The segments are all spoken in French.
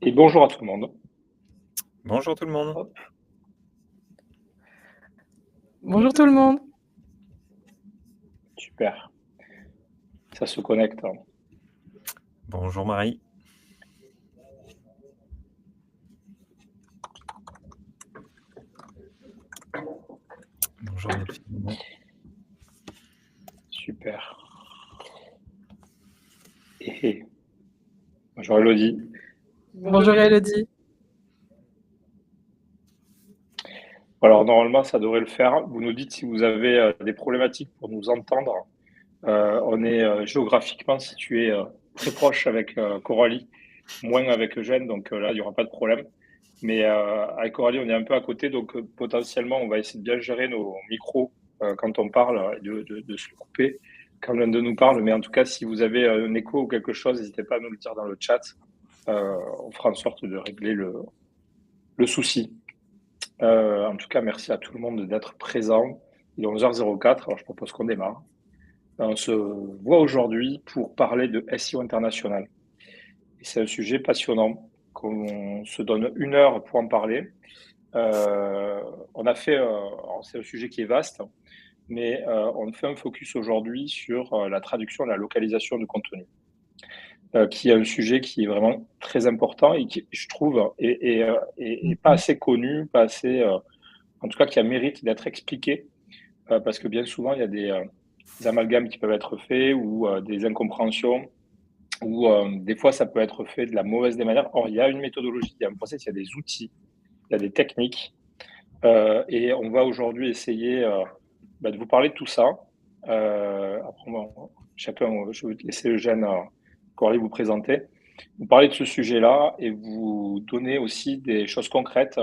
Et bonjour à tout le monde. Bonjour tout le monde. Hop, Bonjour tout le monde. super, ça se connecte, hein. Bonjour Marie. Bonjour Delphine. Super. Et bonjour Elodie. Bonjour Elodie. Alors normalement, ça devrait le faire. Vous nous dites si vous avez des problématiques pour nous entendre. On est géographiquement situé très proche avec Coralie, moins avec Eugène, donc là, il n'y aura pas de problème. Mais avec Coralie, on est un peu à côté, donc potentiellement, on va essayer de bien gérer nos micros quand on parle, et de se couper quand l'un de nous parle. Mais en tout cas, si vous avez un écho ou quelque chose, n'hésitez pas à nous le dire dans le chat. On fera en sorte de régler le souci. En tout cas, merci à tout le monde d'être présent. Il est 11h04, alors je propose qu'on démarre. On se voit aujourd'hui pour parler de SEO international. Et c'est un sujet passionnant, qu'on se donne 1 heure pour en parler. On a fait, c'est un sujet qui est vaste, mais on fait un focus aujourd'hui sur la traduction et la localisation du contenu, qui est un sujet qui est vraiment très important et qui, je trouve, est pas assez connu, pas assez, en tout cas, qui a mérite d'être expliqué, parce que bien souvent, il y a des amalgames qui peuvent être faits ou des incompréhensions ou des fois, ça peut être fait de la mauvaise des manières. Or, il y a une méthodologie, il y a un process, il y a des outils, il y a des techniques. Et on va aujourd'hui essayer de vous parler de tout ça. Après, chacun, je vais te laisser Eugène, Coralie, vous présenter. Vous parler de ce sujet-là et vous donner aussi des choses concrètes,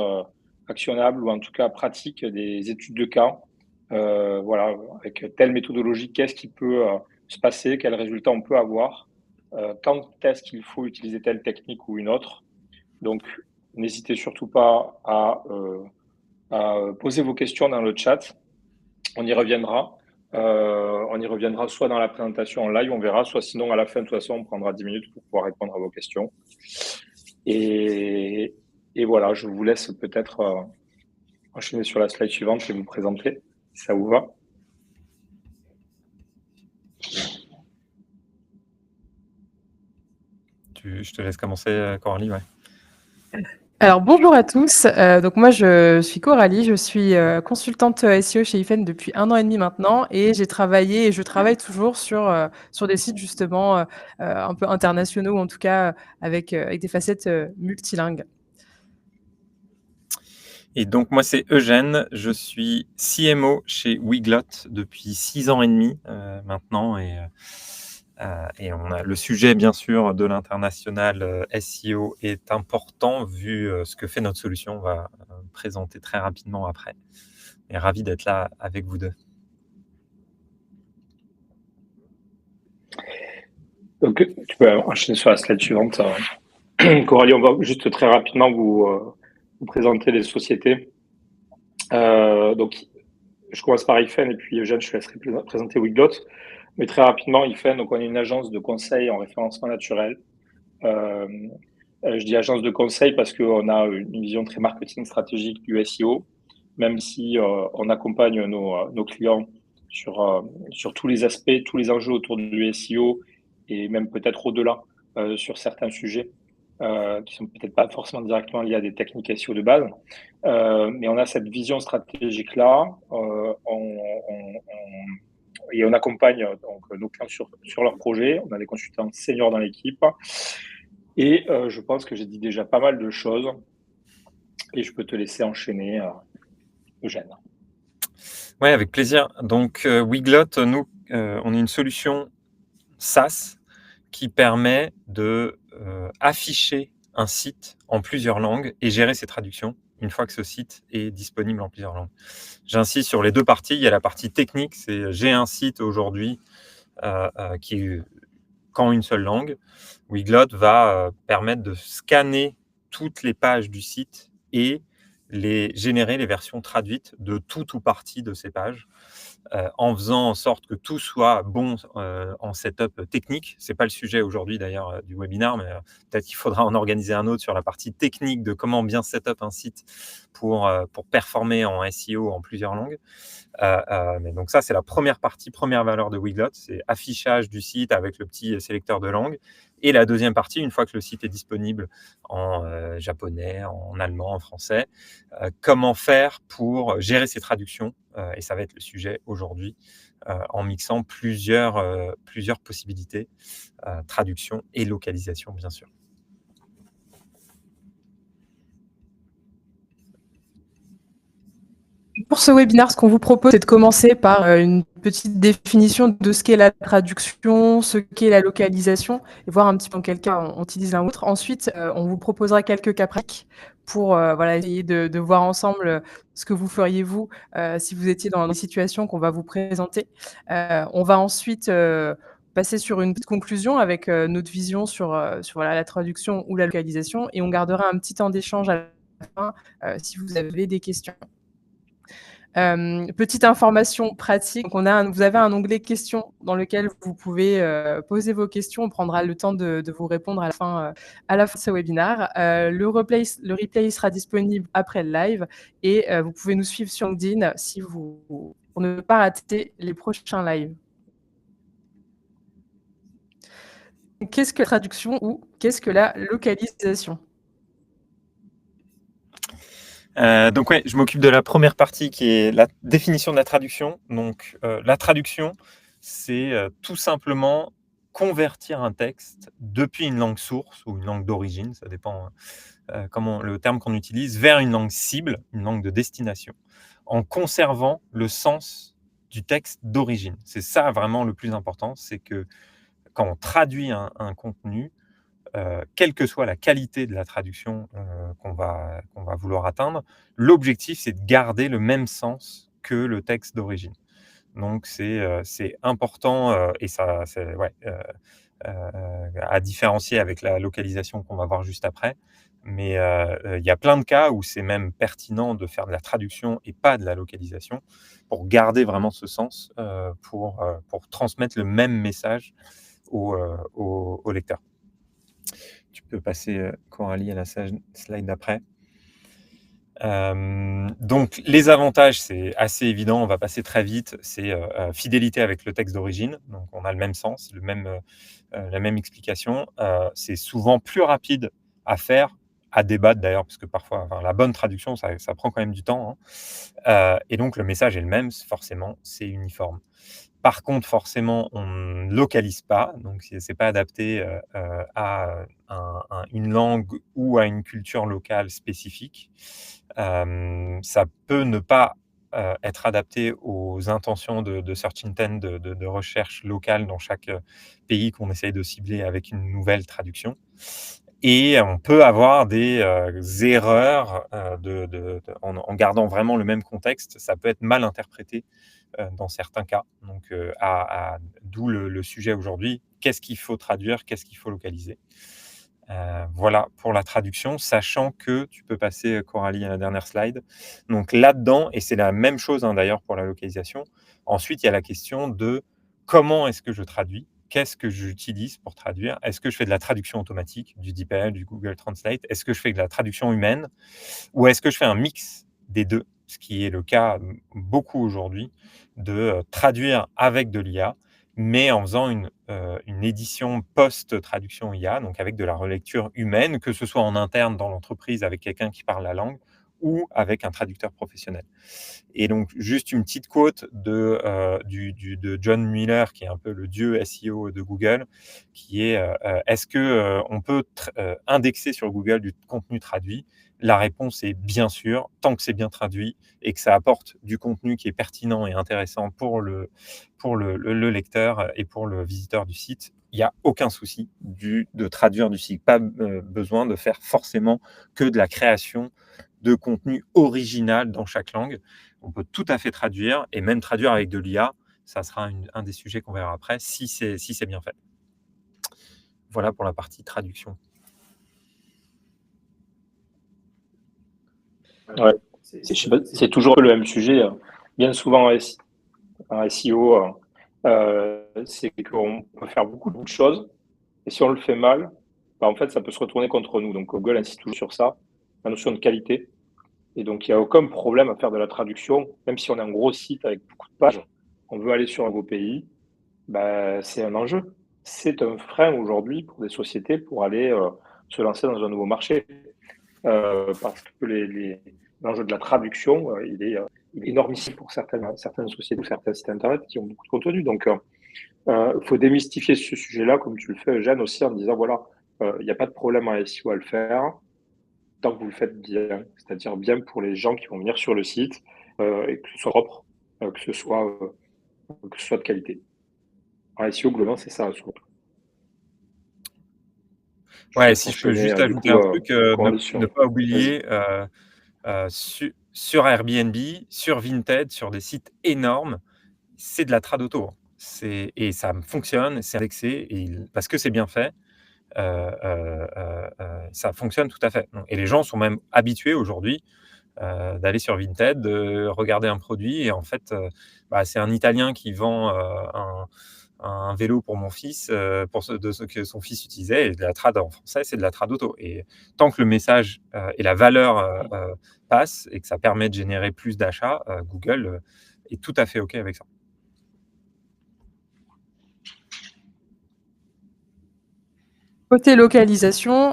actionnables ou en tout cas pratiques, des études de cas. Voilà, avec telle méthodologie, qu'est-ce qui peut se passer, quels résultats on peut avoir, quand est-ce qu'il faut utiliser telle technique ou une autre. Donc, n'hésitez surtout pas à poser vos questions dans le chat. On y reviendra. On y reviendra soit dans la présentation en live, on verra, soit sinon à la fin, de toute façon, on prendra 10 minutes pour pouvoir répondre à vos questions. Et, et voilà, je vous laisse peut-être enchaîner sur la slide suivante et vous présenter, si ça vous va. Je te laisse commencer, Coralie. Ouais. Alors bonjour à tous. Donc moi je suis Coralie, je suis consultante SEO chez IFEN depuis 1 an et demi maintenant et j'ai travaillé et je travaille toujours sur des sites justement un peu internationaux ou en tout cas avec des facettes multilingues. Et donc moi c'est Eugène, je suis CMO chez Weglot depuis 6 ans et demi maintenant et on a le sujet bien sûr de l'international SEO est important vu ce que fait notre solution. On va présenter très rapidement après. Et ravi d'être là avec vous deux. Donc, tu peux enchaîner sur la slide suivante. Coralie, on va juste très rapidement vous présenter les sociétés. Donc, je commence par IFEN et puis Eugène, je te laisserai présenter Weglot. Mais très rapidement, IFEN, donc on est une agence de conseil en référencement naturel. Je dis agence de conseil parce qu'on a une vision très marketing stratégique du SEO, même si on accompagne nos clients sur tous les aspects, tous les enjeux autour du SEO et même peut-être au-delà sur certains sujets qui sont peut-être pas forcément directement liés à des techniques SEO de base. Mais on a cette vision stratégique-là. Et on accompagne donc nos clients sur leurs projets. On a des consultants seniors dans l'équipe. Et je pense que j'ai dit déjà pas mal de choses. Et je peux te laisser enchaîner, Eugène. Oui, avec plaisir. Donc, Weglot, nous, on est une solution SaaS qui permet de afficher un site en plusieurs langues et gérer ses traductions une fois que ce site est disponible en plusieurs langues. J'insiste sur les deux parties. Il y a la partie technique, c'est j'ai un site aujourd'hui qui est qu'en une seule langue. Weglot va permettre de scanner toutes les pages du site et générer les versions traduites de tout ou partie de ces pages. en faisant en sorte que tout soit bon en setup technique. C'est pas le sujet aujourd'hui d'ailleurs du webinaire, mais peut-être qu'il faudra en organiser un autre sur la partie technique de comment bien setup un site pour performer en SEO en plusieurs langues. Mais donc ça, c'est la première partie, première valeur de Weglot, c'est affichage du site avec le petit sélecteur de langue. Et la deuxième partie, une fois que le site est disponible en japonais, en allemand, en français, comment faire pour gérer ces traductions, et ça va être le sujet aujourd'hui, en mixant plusieurs possibilités, traduction et localisation, bien sûr. Pour ce webinaire, ce qu'on vous propose, c'est de commencer par une petite définition de ce qu'est la traduction, ce qu'est la localisation, et voir un petit peu en quel cas on utilise l'un ou l'autre. Ensuite, on vous proposera quelques cas pratiques pour voilà, essayer de voir ensemble ce que vous feriez vous si vous étiez dans les situations qu'on va vous présenter. On va ensuite passer sur une petite conclusion avec notre vision sur voilà, la traduction ou la localisation, et on gardera un petit temps d'échange à la fin si vous avez des questions. Petite information pratique, donc vous avez un onglet questions dans lequel vous pouvez poser vos questions. On prendra le temps de vous répondre à la fin de ce webinaire. Le replay sera disponible après le live, et vous pouvez nous suivre sur LinkedIn pour ne pas rater les prochains lives. Qu'est-ce que la traduction ou qu'est-ce que la localisation ? Donc ouais, je m'occupe de la première partie qui est la définition de la traduction. Donc la traduction, c'est tout simplement convertir un texte depuis une langue source ou une langue d'origine, ça dépend comment le terme qu'on utilise, vers une langue cible, une langue de destination, en conservant le sens du texte d'origine. C'est ça vraiment le plus important, c'est que quand on traduit un contenu, quelle que soit la qualité de la traduction qu'on va vouloir atteindre, l'objectif, c'est de garder le même sens que le texte d'origine. Donc, c'est important et ça, c'est à différencier avec la localisation qu'on va voir juste après. Mais il y a plein de cas où c'est même pertinent de faire de la traduction et pas de la localisation pour garder vraiment ce sens, pour transmettre le même message au lecteur. Tu peux passer, Coralie, à la slide d'après. Donc, les avantages, c'est assez évident, on va passer très vite, c'est fidélité avec le texte d'origine, donc on a le même sens, la même explication. C'est souvent plus rapide à faire, à débattre d'ailleurs, parce que parfois, la bonne traduction, ça prend quand même du temps, hein. Et donc, le message est le même, forcément, c'est uniforme. Par contre, forcément, on ne localise pas, donc ce n'est pas adapté à une langue ou à une culture locale spécifique. Ça peut ne pas être adapté aux intentions de search intent, de recherche locale dans chaque pays qu'on essaye de cibler avec une nouvelle traduction. Et on peut avoir des erreurs en gardant vraiment le même contexte. Ça peut être mal interprété dans certains cas. Donc, d'où le sujet aujourd'hui. Qu'est-ce qu'il faut traduire? Qu'est-ce qu'il faut localiser? Voilà pour la traduction, sachant que tu peux passer, Coralie, à la dernière slide. Donc là-dedans, et c'est la même chose hein, d'ailleurs pour la localisation, ensuite il y a la question de comment est-ce que je traduis? Qu'est-ce que j'utilise pour traduire? Est-ce que je fais de la traduction automatique, du DeepL, du Google Translate? Est-ce que je fais de la traduction humaine? Ou est-ce que je fais un mix des deux? Ce qui est le cas beaucoup aujourd'hui, de traduire avec de l'IA, mais en faisant une édition post-traduction IA, donc avec de la relecture humaine, que ce soit en interne dans l'entreprise avec quelqu'un qui parle la langue ou avec un traducteur professionnel. Et donc, juste une petite quote de John Mueller, qui est un peu le dieu SEO de Google, qui est est-ce qu'on peut indexer sur Google du contenu traduit? La réponse est bien sûr, tant que c'est bien traduit et que ça apporte du contenu qui est pertinent et intéressant pour le lecteur et pour le visiteur du site, il n'y a aucun souci de traduire du site. Pas besoin de faire forcément que de la création de contenu original dans chaque langue. On peut tout à fait traduire, et même traduire avec de l'IA, ça sera un des sujets qu'on verra après, si c'est bien fait. Voilà pour la partie traduction. Ouais. C'est toujours le même sujet, bien souvent en SI. en SEO, c'est qu'on peut faire beaucoup de choses, et si on le fait mal, bah, en fait, ça peut se retourner contre nous. Donc Google insiste toujours sur ça, la notion de qualité. Et donc, il n'y a aucun problème à faire de la traduction, même si on a un gros site avec beaucoup de pages, on veut aller sur un nouveau pays, bah, c'est un enjeu. C'est un frein aujourd'hui pour des sociétés pour aller se lancer dans un nouveau marché. Parce que l'enjeu de la traduction, il est énormissime pour certaines sociétés ou certains sites internet qui ont beaucoup de contenu. Donc, il faut démystifier ce sujet-là, comme tu le fais, Eugène, aussi en disant voilà, il n'y a pas de problème en SEO à le faire tant que vous le faites bien, c'est-à-dire bien pour les gens qui vont venir sur le site et que ce soit propre, que ce soit de qualité. En SEO, globalement, c'est ça surtout. Ouais, si je peux juste ajouter un truc, ne pas Vas-y. oublier sur Airbnb, sur Vinted, sur des sites énormes, c'est de la trad auto. Et ça fonctionne, c'est indexé, parce que c'est bien fait, ça fonctionne tout à fait. Et les gens sont même habitués aujourd'hui d'aller sur Vinted, de regarder un produit, et en fait, c'est un Italien qui vend un vélo pour mon fils, de ce que son fils utilisait, et de la trad en français, c'est de la trad auto. Et tant que le message et la valeur passent, et que ça permet de générer plus d'achats, Google est tout à fait OK avec ça. Côté localisation,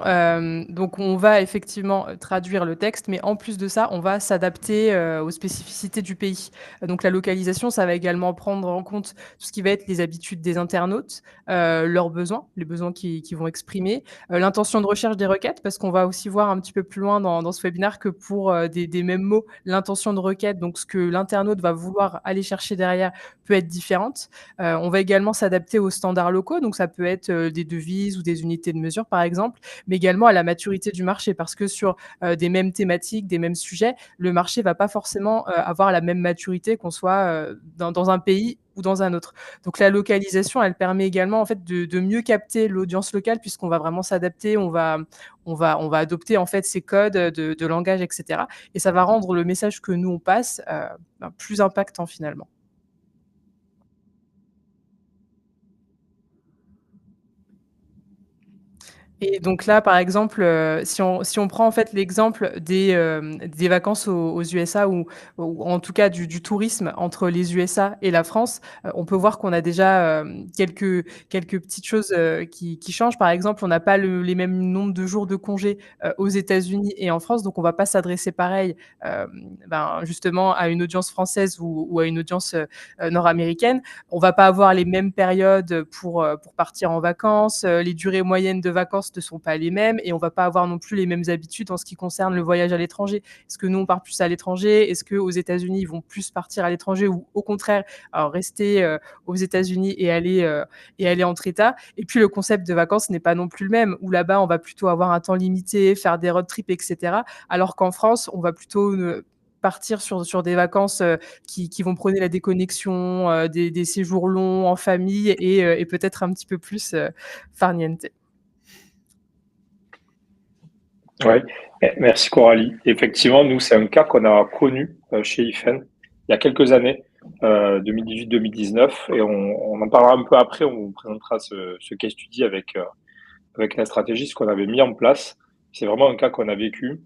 donc on va effectivement traduire le texte, mais en plus de ça, on va s'adapter aux spécificités du pays. Donc la localisation, ça va également prendre en compte tout ce qui va être les habitudes des internautes, leurs besoins, les besoins qu'ils vont exprimer, l'intention de recherche des requêtes, parce qu'on va aussi voir un petit peu plus loin dans ce webinaire que pour des mêmes mots, l'intention de requête, donc ce que l'internaute va vouloir aller chercher derrière, peut être différente. On va également s'adapter aux standards locaux, donc ça peut être des devises ou des unités de mesure par exemple, mais également à la maturité du marché, parce que sur des mêmes thématiques, des mêmes sujets, le marché va pas forcément avoir la même maturité qu'on soit dans un pays ou dans un autre. Donc la localisation, elle permet également en fait de mieux capter l'audience locale, puisqu'on va vraiment s'adapter, on va adopter en fait ces codes de langage, etc. Et ça va rendre le message que nous on passe plus impactant finalement. Et donc là, par exemple, si on prend en fait l'exemple des vacances aux USA, ou en tout cas du tourisme entre les USA et la France, on peut voir qu'on a déjà quelques petites choses qui changent. Par exemple, on n'a pas les mêmes nombres de jours de congés aux États-Unis et en France, donc on va pas s'adresser pareil, justement à une audience française ou à une audience nord-américaine. On va pas avoir les mêmes périodes pour partir en vacances, les durées moyennes de vacances ne sont pas les mêmes, et on va pas avoir non plus les mêmes habitudes en ce qui concerne le voyage à l'étranger. Est-ce que nous, on part plus à l'étranger? Est-ce qu'aux États-Unis, ils vont plus partir à l'étranger, ou au contraire, rester aux États-Unis et aller entre États? Et puis le concept de vacances n'est pas non plus le même, où là-bas, on va plutôt avoir un temps limité, faire des road trips, etc. Alors qu'en France, on va plutôt partir sur des vacances qui vont prôner la déconnexion, des séjours longs en famille, et peut-être un petit peu plus farniente. Ouais, merci Coralie. Effectivement, nous, c'est un cas qu'on a connu chez IFEN il y a quelques années, 2018-2019, et on en parlera un peu après, on vous présentera ce case study avec la stratégie, ce qu'on avait mis en place. C'est vraiment un cas qu'on a vécu,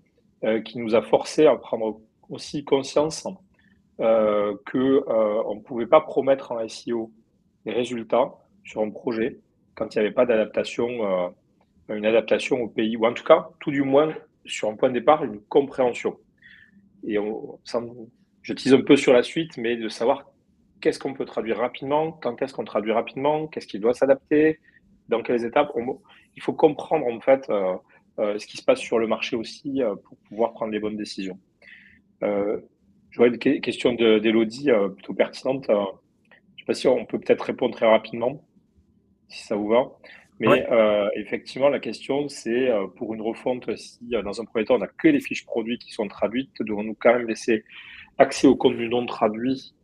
qui nous a forcé à prendre aussi conscience on ne pouvait pas promettre en SEO des résultats sur un projet quand il n'y avait pas d'adaptation, une adaptation au pays, ou en tout cas, tout du moins, sur un point de départ, une compréhension. Et je tease un peu sur la suite, mais de savoir qu'est-ce qu'on peut traduire rapidement, quand est-ce qu'on traduit rapidement, qu'est-ce qui doit s'adapter, dans quelles étapes. Il faut comprendre en fait ce qui se passe sur le marché aussi pour pouvoir prendre les bonnes décisions. Je vois une question d'Elodie plutôt pertinente. Je ne sais pas si on peut peut-être répondre très rapidement, si ça vous va. Mais Ouais. effectivement, la question, c'est pour une refonte, si dans un premier temps, on n'a que les fiches produits qui sont traduites, devons-nous quand même laisser accès au contenu non traduit?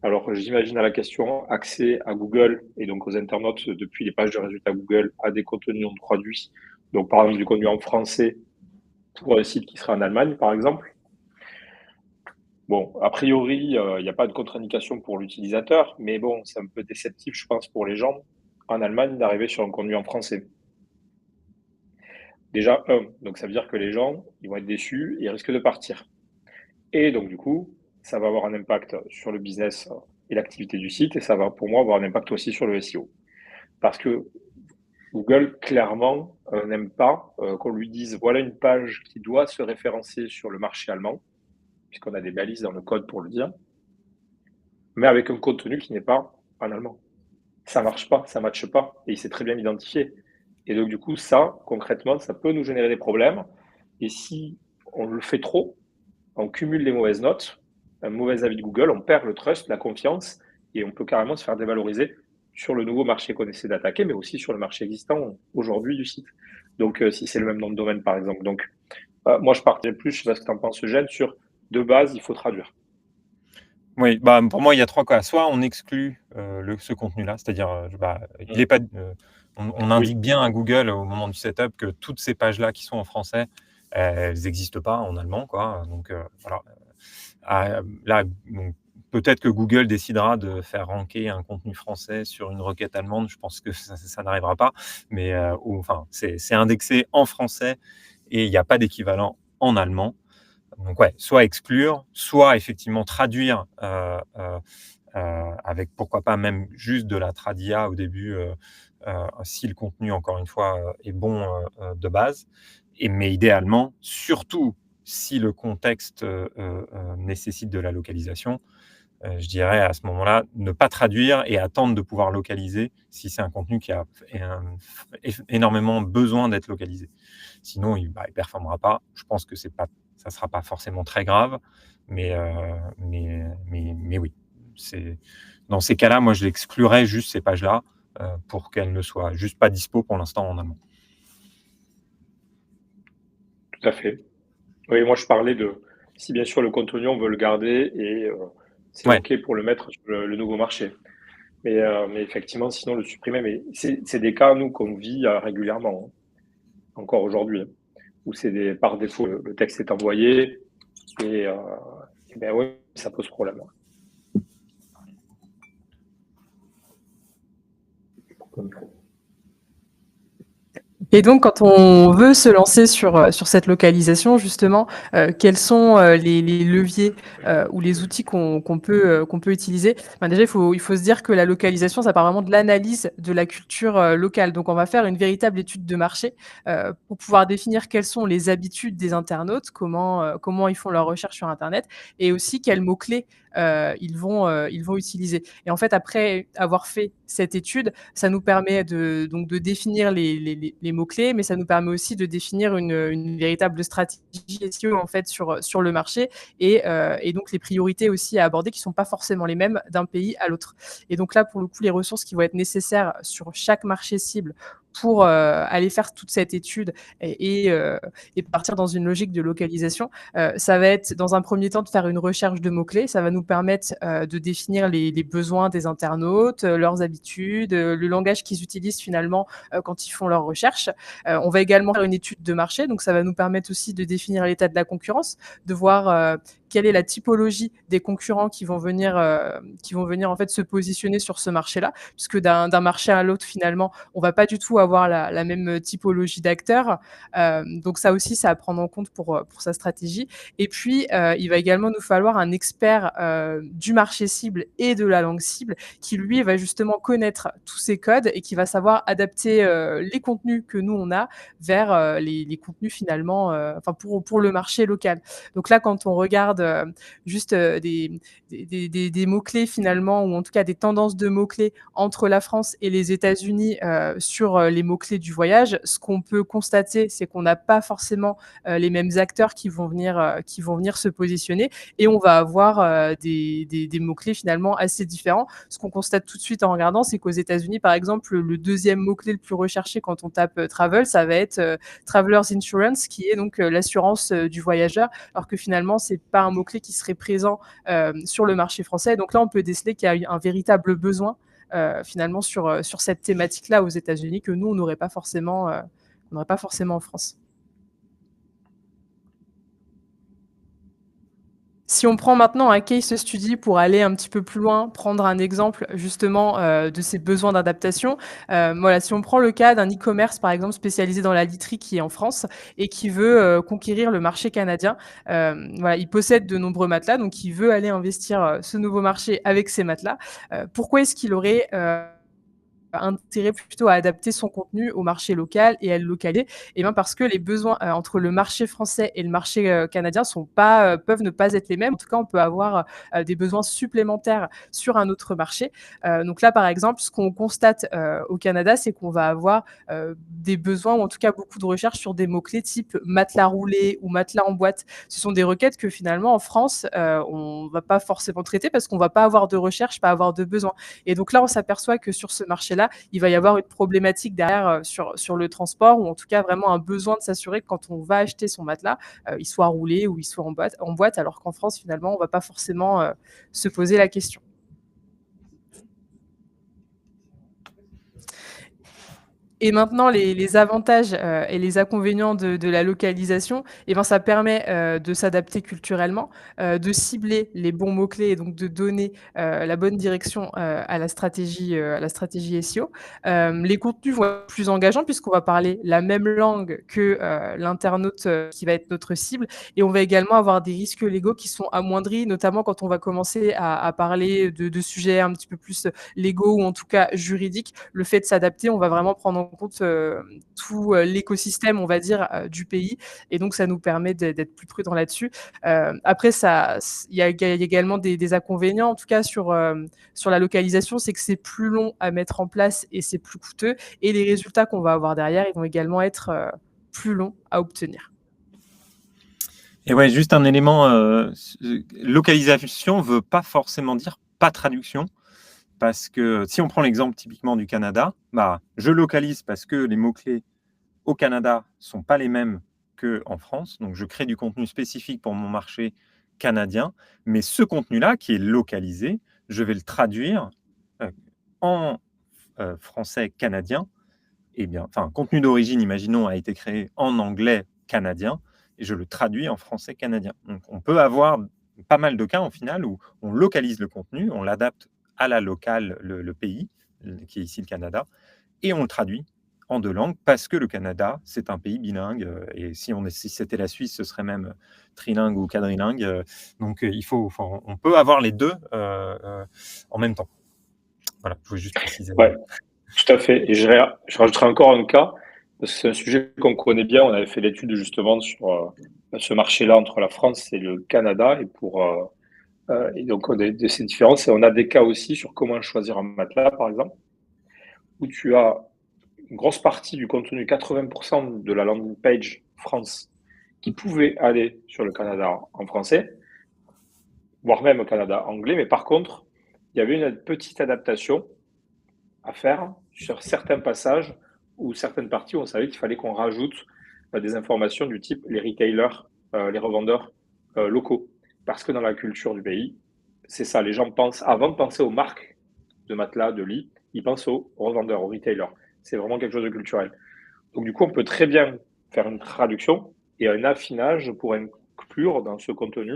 Alors, j'imagine à la question, accès à Google et donc aux internautes depuis les pages de résultats Google à des contenus non traduits. Donc, par exemple, du contenu en français pour un site qui sera en Allemagne, par exemple. Bon, a priori, il y a pas de contre-indication pour l'utilisateur, mais bon, c'est un peu déceptif, je pense, pour les gens en Allemagne d'arriver sur un contenu en français. Déjà, donc ça veut dire que les gens, ils vont être déçus et ils risquent de partir. Et donc du coup, ça va avoir un impact sur le business, et l'activité du site et ça va, pour moi, avoir un impact aussi sur le SEO. Parce que Google, clairement, n'aime pas, qu'on lui dise: «Voilà une page qui doit se référencer sur le marché allemand», puisqu'on a des balises dans le code pour le dire, mais avec un contenu qui n'est pas en allemand. Ça marche pas, ça matche pas et il s'est très bien identifié et donc du coup, ça, concrètement, ça peut nous générer des problèmes et si on le fait trop, on cumule les mauvaises notes, un mauvais avis de Google, on perd le trust, la confiance et on peut carrément se faire dévaloriser sur le nouveau marché qu'on essaie d'attaquer, mais aussi sur le marché existant aujourd'hui du site. Donc, si c'est le même nom de domaine, par exemple. Donc, moi, je partirais plus, je sais pas ce que tu en penses, Eugène, sur de base, il faut traduire. Oui, bah, pour moi, il y a 3 cas. Soit on exclut, ce contenu-là, c'est-à-dire, bah, il est Mmh. pas on Oui, indique bien à Google au moment du setup que toutes ces pages-là qui sont en français, elles n'existent pas en allemand, quoi. Donc, voilà. Là, donc peut-être que Google décidera de faire ranker un contenu français sur une requête allemande. Je pense que ça n'arrivera pas, mais, ou enfin, c'est indexé en français et il y a pas d'équivalent en allemand. Donc ouais, soit exclure, soit effectivement traduire, avec pourquoi pas même juste de la tradia au début, si le contenu encore une fois, est bon, de base mais idéalement, surtout si le contexte, nécessite de la localisation, je dirais à ce moment-là, ne pas traduire et attendre de pouvoir localiser si c'est un contenu qui a énormément besoin d'être localisé. Sinon, il performera pas. Je pense que ça sera pas forcément très grave, mais, mais oui, c'est dans ces cas-là, moi, je l'exclurais juste ces pages-là, pour qu'elles ne soient juste pas dispo pour l'instant en amont. tout à fait. Oui, moi, je parlais de si bien sûr le contenu, on veut le garder et c'est Ouais. OK pour le mettre sur le nouveau marché. Mais effectivement, sinon le supprimer, mais c'est des cas, nous, qu'on vit, régulièrement, hein, encore aujourd'hui, hein, où c'est des par défaut, le texte est envoyé et heu et bah, oui, ça pose problème, ouais. Et donc, quand on veut se lancer sur cette localisation, justement, quels sont les leviers ou les outils qu'on peut utiliser? Ben, déjà, il faut se dire que la localisation, ça part vraiment de l'analyse de la culture locale. Donc, on va faire une véritable étude de marché pour pouvoir définir quelles sont les habitudes des internautes, comment ils font leurs recherches sur Internet, et aussi quels mots-clés ils vont utiliser. Et en fait, après avoir fait cette étude, ça nous permet donc de définir les mots-clés, mais ça nous permet aussi de définir une véritable stratégie SEO en fait sur le marché et donc les priorités aussi à aborder qui ne sont pas forcément les mêmes d'un pays à l'autre. Et donc là, pour le coup, les ressources qui vont être nécessaires sur chaque marché cible pour aller faire toute cette étude et partir dans une logique de localisation, ça va être dans un premier temps de faire une recherche de mots-clés. Ça va nous permettre de définir les besoins des internautes, leurs habitudes, le langage qu'ils utilisent finalement quand ils font leurs recherches. On va également faire une étude de marché, donc ça va nous permettre aussi de définir l'état de la concurrence, de voir quelle est la typologie des concurrents qui vont venir en fait se positionner sur ce marché-là, puisque d'un marché à l'autre finalement, on va pas du tout avoir la même typologie d'acteurs. Donc ça aussi, c'est à prendre en compte pour sa stratégie. Et puis, il va également nous falloir un expert du marché cible et de la langue cible qui, lui, va justement connaître tous ces codes et qui va savoir adapter les contenus que nous, on a vers les contenus finalement, enfin pour le marché local. Donc là, quand on regarde juste des mots-clés finalement, ou en tout cas des tendances de mots-clés entre la France et les États-Unis sur les mots-clés du voyage, ce qu'on peut constater, c'est qu'on n'a pas forcément les mêmes acteurs qui vont venir se positionner, et on va avoir des mots-clés finalement assez différents. Ce qu'on constate tout de suite en regardant, c'est qu'aux États-Unis, par exemple, le deuxième mot-clé le plus recherché quand on tape travel, ça va être Traveler's Insurance, qui est donc l'assurance du voyageur, alors que finalement, c'est pas un mot-clé qui serait présent sur le marché français. Donc là, on peut déceler qu'il y a un véritable besoin finalement sur cette thématique-là aux États-Unis que nous, on n'aurait pas forcément en France. Si on prend maintenant un case study pour aller un petit peu plus loin, prendre un exemple justement de ces besoins d'adaptation, voilà, si on prend le cas d'un e-commerce par exemple spécialisé dans la literie qui est en France et qui veut conquérir le marché canadien, voilà, il possède de nombreux matelas, donc il veut aller investir ce nouveau marché avec ces matelas. Pourquoi est-ce qu'il aurait intérêt plutôt à adapter son contenu au marché local et à le localiser? Et bien parce que les besoins entre le marché français et le marché canadien sont pas, peuvent ne pas être les mêmes. En tout cas, on peut avoir des besoins supplémentaires sur un autre marché. Donc là, par exemple, ce qu'on constate au Canada, c'est qu'on va avoir des besoins ou en tout cas beaucoup de recherches sur des mots-clés type matelas roulé ou matelas en boîte. Ce sont des requêtes que finalement en France, on va pas forcément traiter parce qu'on va pas avoir de recherche, pas avoir de besoin. Et donc là, on s'aperçoit que sur ce marché-là, il va y avoir une problématique derrière sur le transport ou en tout cas vraiment un besoin de s'assurer que quand on va acheter son matelas, il soit roulé ou il soit en boîte alors qu'en France, finalement, on ne va pas forcément se poser la question. Et maintenant, les avantages et les inconvénients de la localisation, eh ben, ça permet de s'adapter culturellement, de cibler les bons mots-clés et donc de donner la bonne direction à la stratégie SEO. Les contenus vont être plus engageants puisqu'on va parler la même langue que l'internaute qui va être notre cible. Et on va également avoir des risques légaux qui sont amoindris, notamment quand on va commencer à parler de sujets un petit peu plus légaux ou en tout cas juridiques. Le fait de s'adapter, on va vraiment prendre en compte tout l'écosystème, on va dire, du pays. Et donc, ça nous permet d'être plus prudents là-dessus. Après, il y a également des inconvénients, en tout cas sur la localisation, c'est que c'est plus long à mettre en place et c'est plus coûteux. Et les résultats qu'on va avoir derrière, ils vont également être plus longs à obtenir. Et ouais, juste un élément, localisation veut pas forcément dire pas traduction. Parce que si on prend l'exemple typiquement du Canada, bah, je localise parce que les mots-clés au Canada ne sont pas les mêmes qu'en France. Donc, je crée du contenu spécifique pour mon marché canadien. Mais ce contenu-là, qui est localisé, je vais le traduire en français canadien. Eh bien, enfin, contenu d'origine, imaginons, a été créé en anglais canadien et je le traduis en français canadien. Donc, on peut avoir pas mal de cas, en final, où on localise le contenu, on l'adapte à la locale, le pays, qui est ici le Canada, et on le traduit en 2 langues parce que le Canada, c'est un pays bilingue. Et si c'était la Suisse, ce serait même trilingue ou quadrilingue. Donc, on peut avoir les deux en même temps. Voilà, je voulais juste préciser. Ouais, tout à fait. Et je rajouterai encore un cas, parce que c'est un sujet qu'on connaît bien. On avait fait l'étude justement sur ce marché-là entre la France et le Canada, et donc on a de ces différences. Et on a des cas aussi sur comment choisir un matelas, par exemple, où tu as une grosse partie du contenu, 80% de la landing page France, qui pouvait aller sur le Canada en français, voire même au Canada anglais. Mais par contre, il y avait une petite adaptation à faire sur certains passages ou certaines parties où on savait qu'il fallait qu'on rajoute des informations du type les retailers, les revendeurs locaux. Parce que dans la culture du pays, c'est ça, les gens pensent, avant de penser aux marques de matelas, de lits, ils pensent aux revendeurs, aux retailers. C'est vraiment quelque chose de culturel. Donc du coup, on peut très bien faire une traduction et un affinage pour inclure dans ce contenu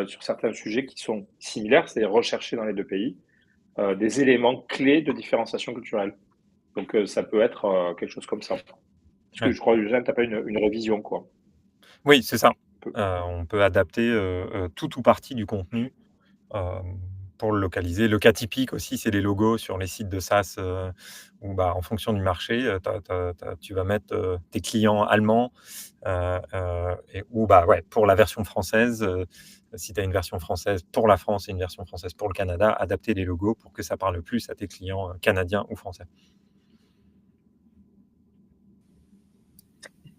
sur certains sujets qui sont similaires, c'est-à-dire recherchés dans les deux pays, des éléments clés de différenciation culturelle. Donc ça peut être quelque chose comme ça. Parce que je crois que Eugène, tu n'as pas une révision, quoi. Oui, c'est ça. On peut adapter tout ou partie du contenu pour le localiser. Le cas typique aussi, c'est les logos sur les sites de SaaS où, bah, en fonction du marché, tu vas mettre tes clients allemands ou bah, ouais, pour la version française, si tu as une version française pour la France et une version française pour le Canada, adapter les logos pour que ça parle plus à tes clients canadiens ou français.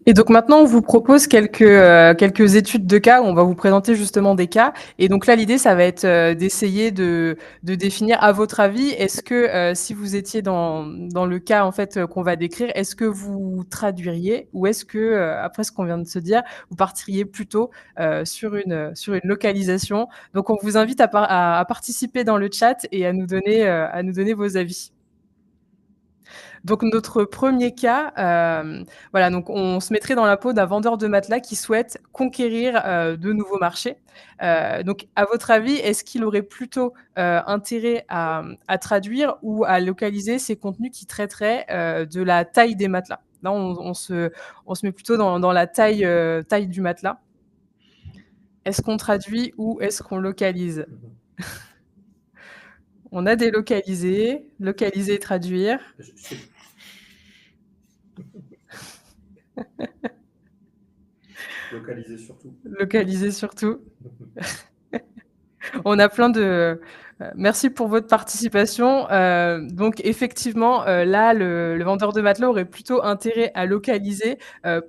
Et donc maintenant, on vous propose quelques études de cas où on va vous présenter justement des cas. Et donc là, l'idée, ça va être d'essayer de définir, à votre avis, est-ce que si vous étiez dans le cas en fait qu'on va décrire, est-ce que vous traduiriez ou est-ce que, après ce qu'on vient de se dire, vous partiriez plutôt sur une localisation? Donc on vous invite à participer dans le chat et à nous donner vos avis. Donc notre premier cas, voilà, donc on se mettrait dans la peau d'un vendeur de matelas qui souhaite conquérir, de nouveaux marchés. Donc à votre avis, est-ce qu'il aurait plutôt, intérêt à traduire ou à localiser ces contenus qui traiteraient, de la taille des matelas? Là, on se met plutôt dans la taille, taille du matelas. Est-ce qu'on traduit ou est-ce qu'on localise? On a délocalisé, localiser et traduire. Localiser surtout. Localiser surtout. On a plein de merci pour votre participation. Donc effectivement, là, le vendeur de matelas aurait plutôt intérêt à localiser.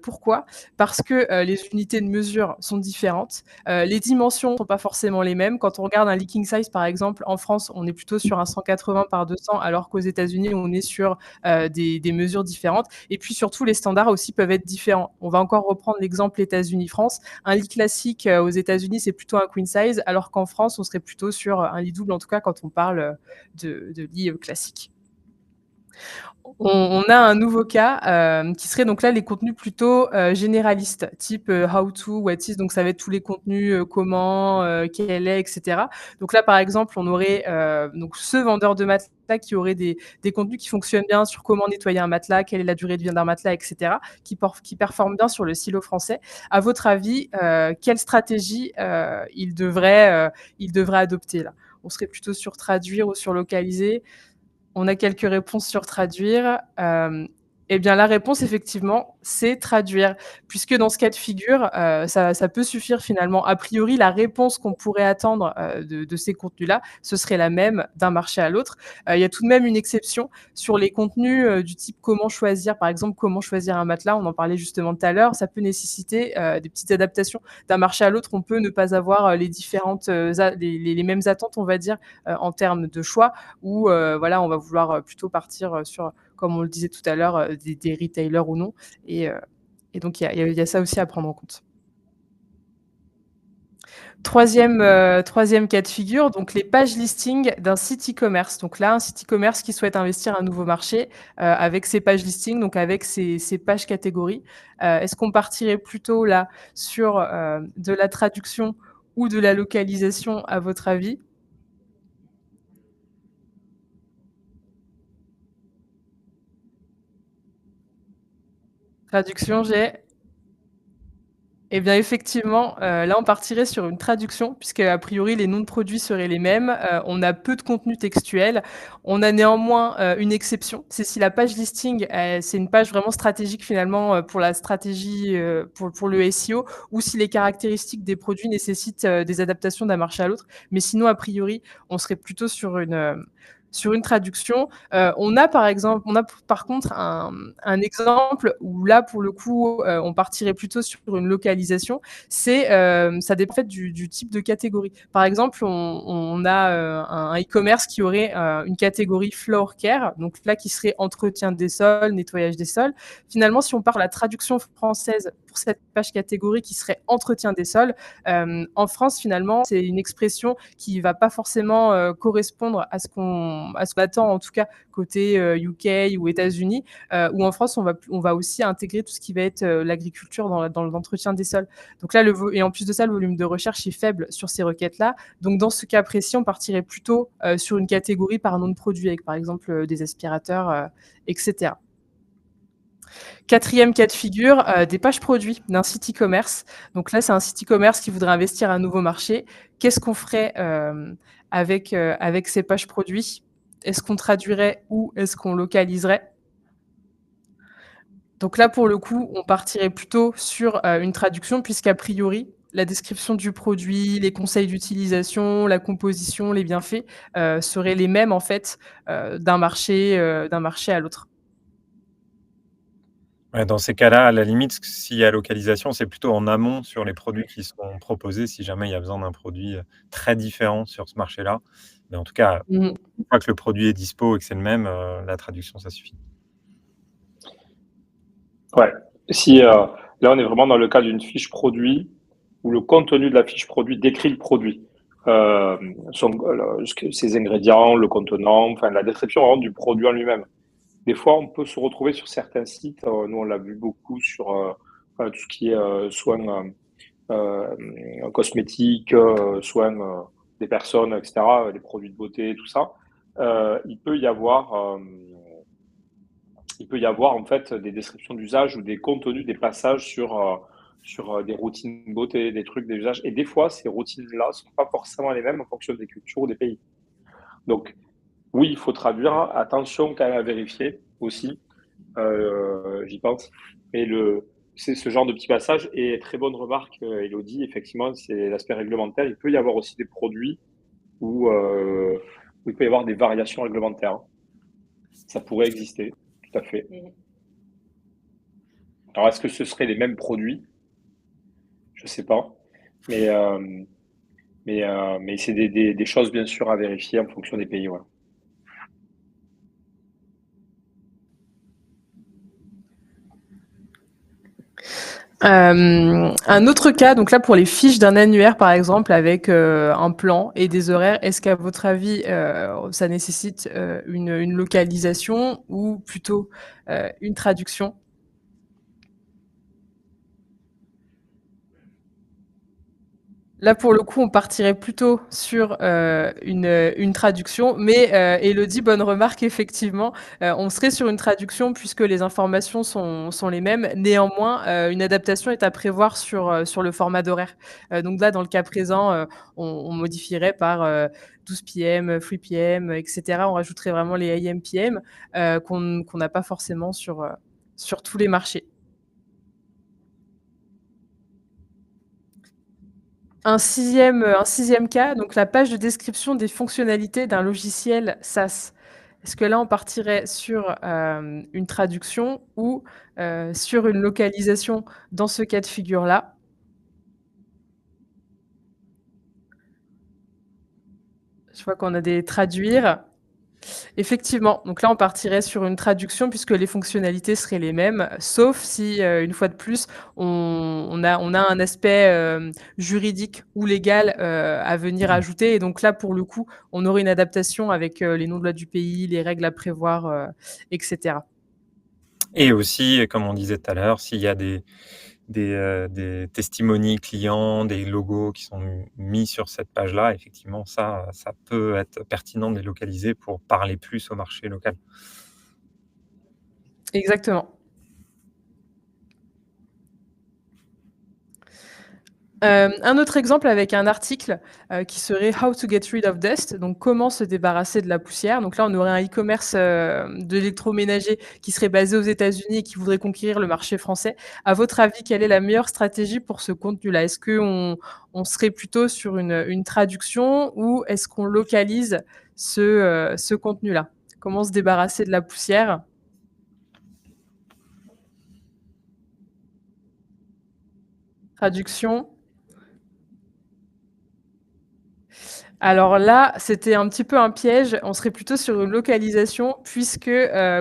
Pourquoi? Parce que, les unités de mesure sont différentes. Les dimensions sont pas forcément les mêmes. Quand on regarde un leaking size, par exemple, en France, on est plutôt sur un 180 par 200, alors qu'aux États-Unis, on est sur, des mesures différentes. Et puis surtout, les standards aussi peuvent être différents. On va encore reprendre l'exemple États-Unis-France. Un lit classique, aux États-Unis, c'est plutôt un queen size, alors qu'en France, on serait plutôt sur un lit double, en tout cas quand on parle de lit classique. On a un nouveau cas qui serait donc là les contenus plutôt généralistes, type how to, what is, donc ça va être tous les contenus comment, quel est, etc. Donc là, par exemple, on aurait donc ce vendeur de matelas qui aurait des contenus qui fonctionnent bien sur comment nettoyer un matelas, quelle est la durée de vie d'un matelas, etc., qui performent bien sur le silo français. À votre avis, quelle stratégie il devrait adopter là? On serait plutôt sur traduire ou sur localiser? On a quelques réponses sur traduire. Eh bien, la réponse, effectivement, c'est traduire, puisque dans ce cas de figure, ça peut suffire finalement. A priori, la réponse qu'on pourrait attendre de ces contenus-là, ce serait la même d'un marché à l'autre. Il y a tout de même une exception sur les contenus du type comment choisir, par exemple, comment choisir un matelas. On en parlait justement tout à l'heure. Ça peut nécessiter des petites adaptations d'un marché à l'autre. On peut ne pas avoir les différentes, les mêmes attentes, on va dire, en termes de choix, ou voilà, on va vouloir plutôt partir sur, comme on le disait tout à l'heure, des retailers ou non. Et donc, il y a ça aussi à prendre en compte. Troisième cas de figure, donc les pages listing d'un site e-commerce. Donc là, un site e-commerce qui souhaite investir un nouveau marché avec ses pages listing, donc avec ses pages catégories. Est-ce qu'on partirait plutôt là sur de la traduction ou de la localisation, à votre avis? Traduction, j'ai. Eh bien, effectivement, là, on partirait sur une traduction puisque a priori, les noms de produits seraient les mêmes. On a peu de contenu textuel. On a néanmoins, une exception, c'est si la page listing, c'est une page vraiment stratégique finalement, pour la stratégie, pour le SEO, ou si les caractéristiques des produits nécessitent, des adaptations d'un marché à l'autre. Mais sinon, a priori, on serait plutôt sur une traduction. On a par contre un exemple où là, pour le coup, on partirait plutôt sur une localisation. Ça dépend en fait du type de catégorie. Par exemple, on a un e-commerce qui aurait une catégorie floor care, donc là qui serait entretien des sols, nettoyage des sols. Finalement, si on part la traduction française pour cette page catégorie qui serait entretien des sols, en France, finalement, c'est une expression qui va pas forcément correspondre à ce qu'on attend, en tout cas côté UK ou États-Unis, où en France, on va aussi intégrer tout ce qui va être l'agriculture dans l'entretien des sols. Donc là, et en plus de ça, le volume de recherche est faible sur ces requêtes-là. Donc dans ce cas précis, on partirait plutôt sur une catégorie par nom de produit, avec par exemple des aspirateurs, etc. Quatrième cas de figure, des pages produits d'un site e-commerce. Donc là, c'est un site e-commerce qui voudrait investir à un nouveau marché. Qu'est-ce qu'on ferait avec ces pages produits? Est-ce qu'on traduirait ou est-ce qu'on localiserait? Donc là, pour le coup, on partirait plutôt sur une traduction, puisqu'a priori, la description du produit, les conseils d'utilisation, la composition, les bienfaits seraient les mêmes en fait d'un marché à l'autre. Ouais, dans ces cas-là, à la limite, s'il y a localisation, c'est plutôt en amont sur les produits qui sont proposés, si jamais il y a besoin d'un produit très différent sur ce marché-là. Mais en tout cas, Mmh. une fois que le produit est dispo et que c'est le même, la traduction, ça suffit. Ouais. Si là, on est vraiment dans le cas d'une fiche produit où le contenu de la fiche produit décrit le produit, ses ingrédients, le contenant, enfin la description vraiment du produit en lui-même. Des fois, on peut se retrouver sur certains sites, nous on l'a vu beaucoup sur, tout ce qui est, soins, cosmétiques, soins, des personnes et cetera, des produits de beauté, tout ça. Il peut y avoir, en fait des descriptions d'usage ou des contenus, des passages sur, des routines beauté, des trucs, des usages et des fois ces routines-là sont pas forcément les mêmes en fonction des cultures ou des pays. Donc oui, il faut traduire. Attention quand même à vérifier aussi, j'y pense. Mais c'est ce genre de petit passage et très bonne remarque, Élodie, effectivement, c'est l'aspect réglementaire. Il peut y avoir aussi des produits où il peut y avoir des variations réglementaires, hein. Ça pourrait exister, tout à fait. Alors, est-ce que ce seraient les mêmes produits? Je sais pas. Mais, mais c'est des choses, bien sûr, à vérifier en fonction des pays, ouais. Un autre cas, donc là pour les fiches d'un annuaire par exemple avec un plan et des horaires, est-ce qu'à votre avis ça nécessite une localisation ou plutôt une traduction? Là, pour le coup, on partirait plutôt sur une traduction, mais Élodie, bonne remarque, effectivement, on serait sur une traduction puisque les informations sont les mêmes. Néanmoins, une adaptation est à prévoir sur le format d'horaire. Donc là, dans le cas présent, on modifierait par 12 PM, 3 PM, etc. On rajouterait vraiment les AM, PM qu'on n'a pas forcément sur tous les marchés. Un sixième cas, donc la page de description des fonctionnalités d'un logiciel SaaS. Est-ce que là, on partirait sur une traduction ou sur une localisation dans ce cas de figure-là? Je vois qu'on a des traduire. Effectivement, donc là, on partirait sur une traduction puisque les fonctionnalités seraient les mêmes, sauf si, une fois de plus, on a un aspect, juridique ou légal, à venir ajouter et donc là, pour le coup, on aurait une adaptation avec, les noms de loi du pays, les règles à prévoir, et cetera. Et aussi, comme on disait tout à l'heure, s'il y a des testimonies clients, des logos qui sont mis sur cette page-là, effectivement, ça peut être pertinent de les localiser pour parler plus au marché local. Exactement. Un autre exemple avec un article, qui serait «How to get rid of dust», donc comment se débarrasser de la poussière. Donc là, on aurait un e-commerce, d'électroménager qui serait basé aux États-Unis et qui voudrait conquérir le marché français. À votre avis, quelle est la meilleure stratégie pour ce contenu-là? Est-ce qu'on serait plutôt sur une traduction ou est-ce qu'on localise ce contenu-là? Comment se débarrasser de la poussière? Traduction? Alors là, c'était un petit peu un piège. On serait plutôt sur une localisation puisque,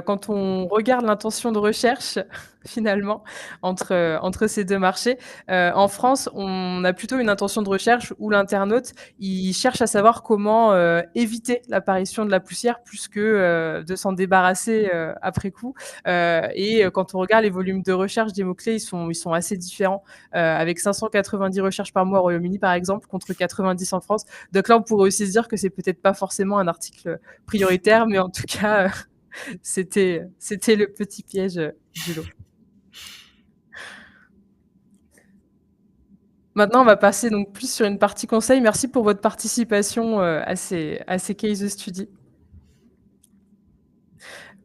quand on regarde l'intention de recherche, finalement, entre ces 2 marchés, en France, on a plutôt une intention de recherche où l'internaute, il cherche à savoir comment, éviter l'apparition de la poussière plus que, de s'en débarrasser, après coup, et quand on regarde les volumes de recherche des mots-clés, ils sont assez différents, avec 590 recherches par mois au Royaume-Uni, par exemple, contre 90 en France. Donc là, on pourrait aussi se dire que c'est peut-être pas forcément un article prioritaire, mais en tout cas, c'était le petit piège du lot. Maintenant, on va passer donc plus sur une partie conseil. Merci pour votre participation à ces case study.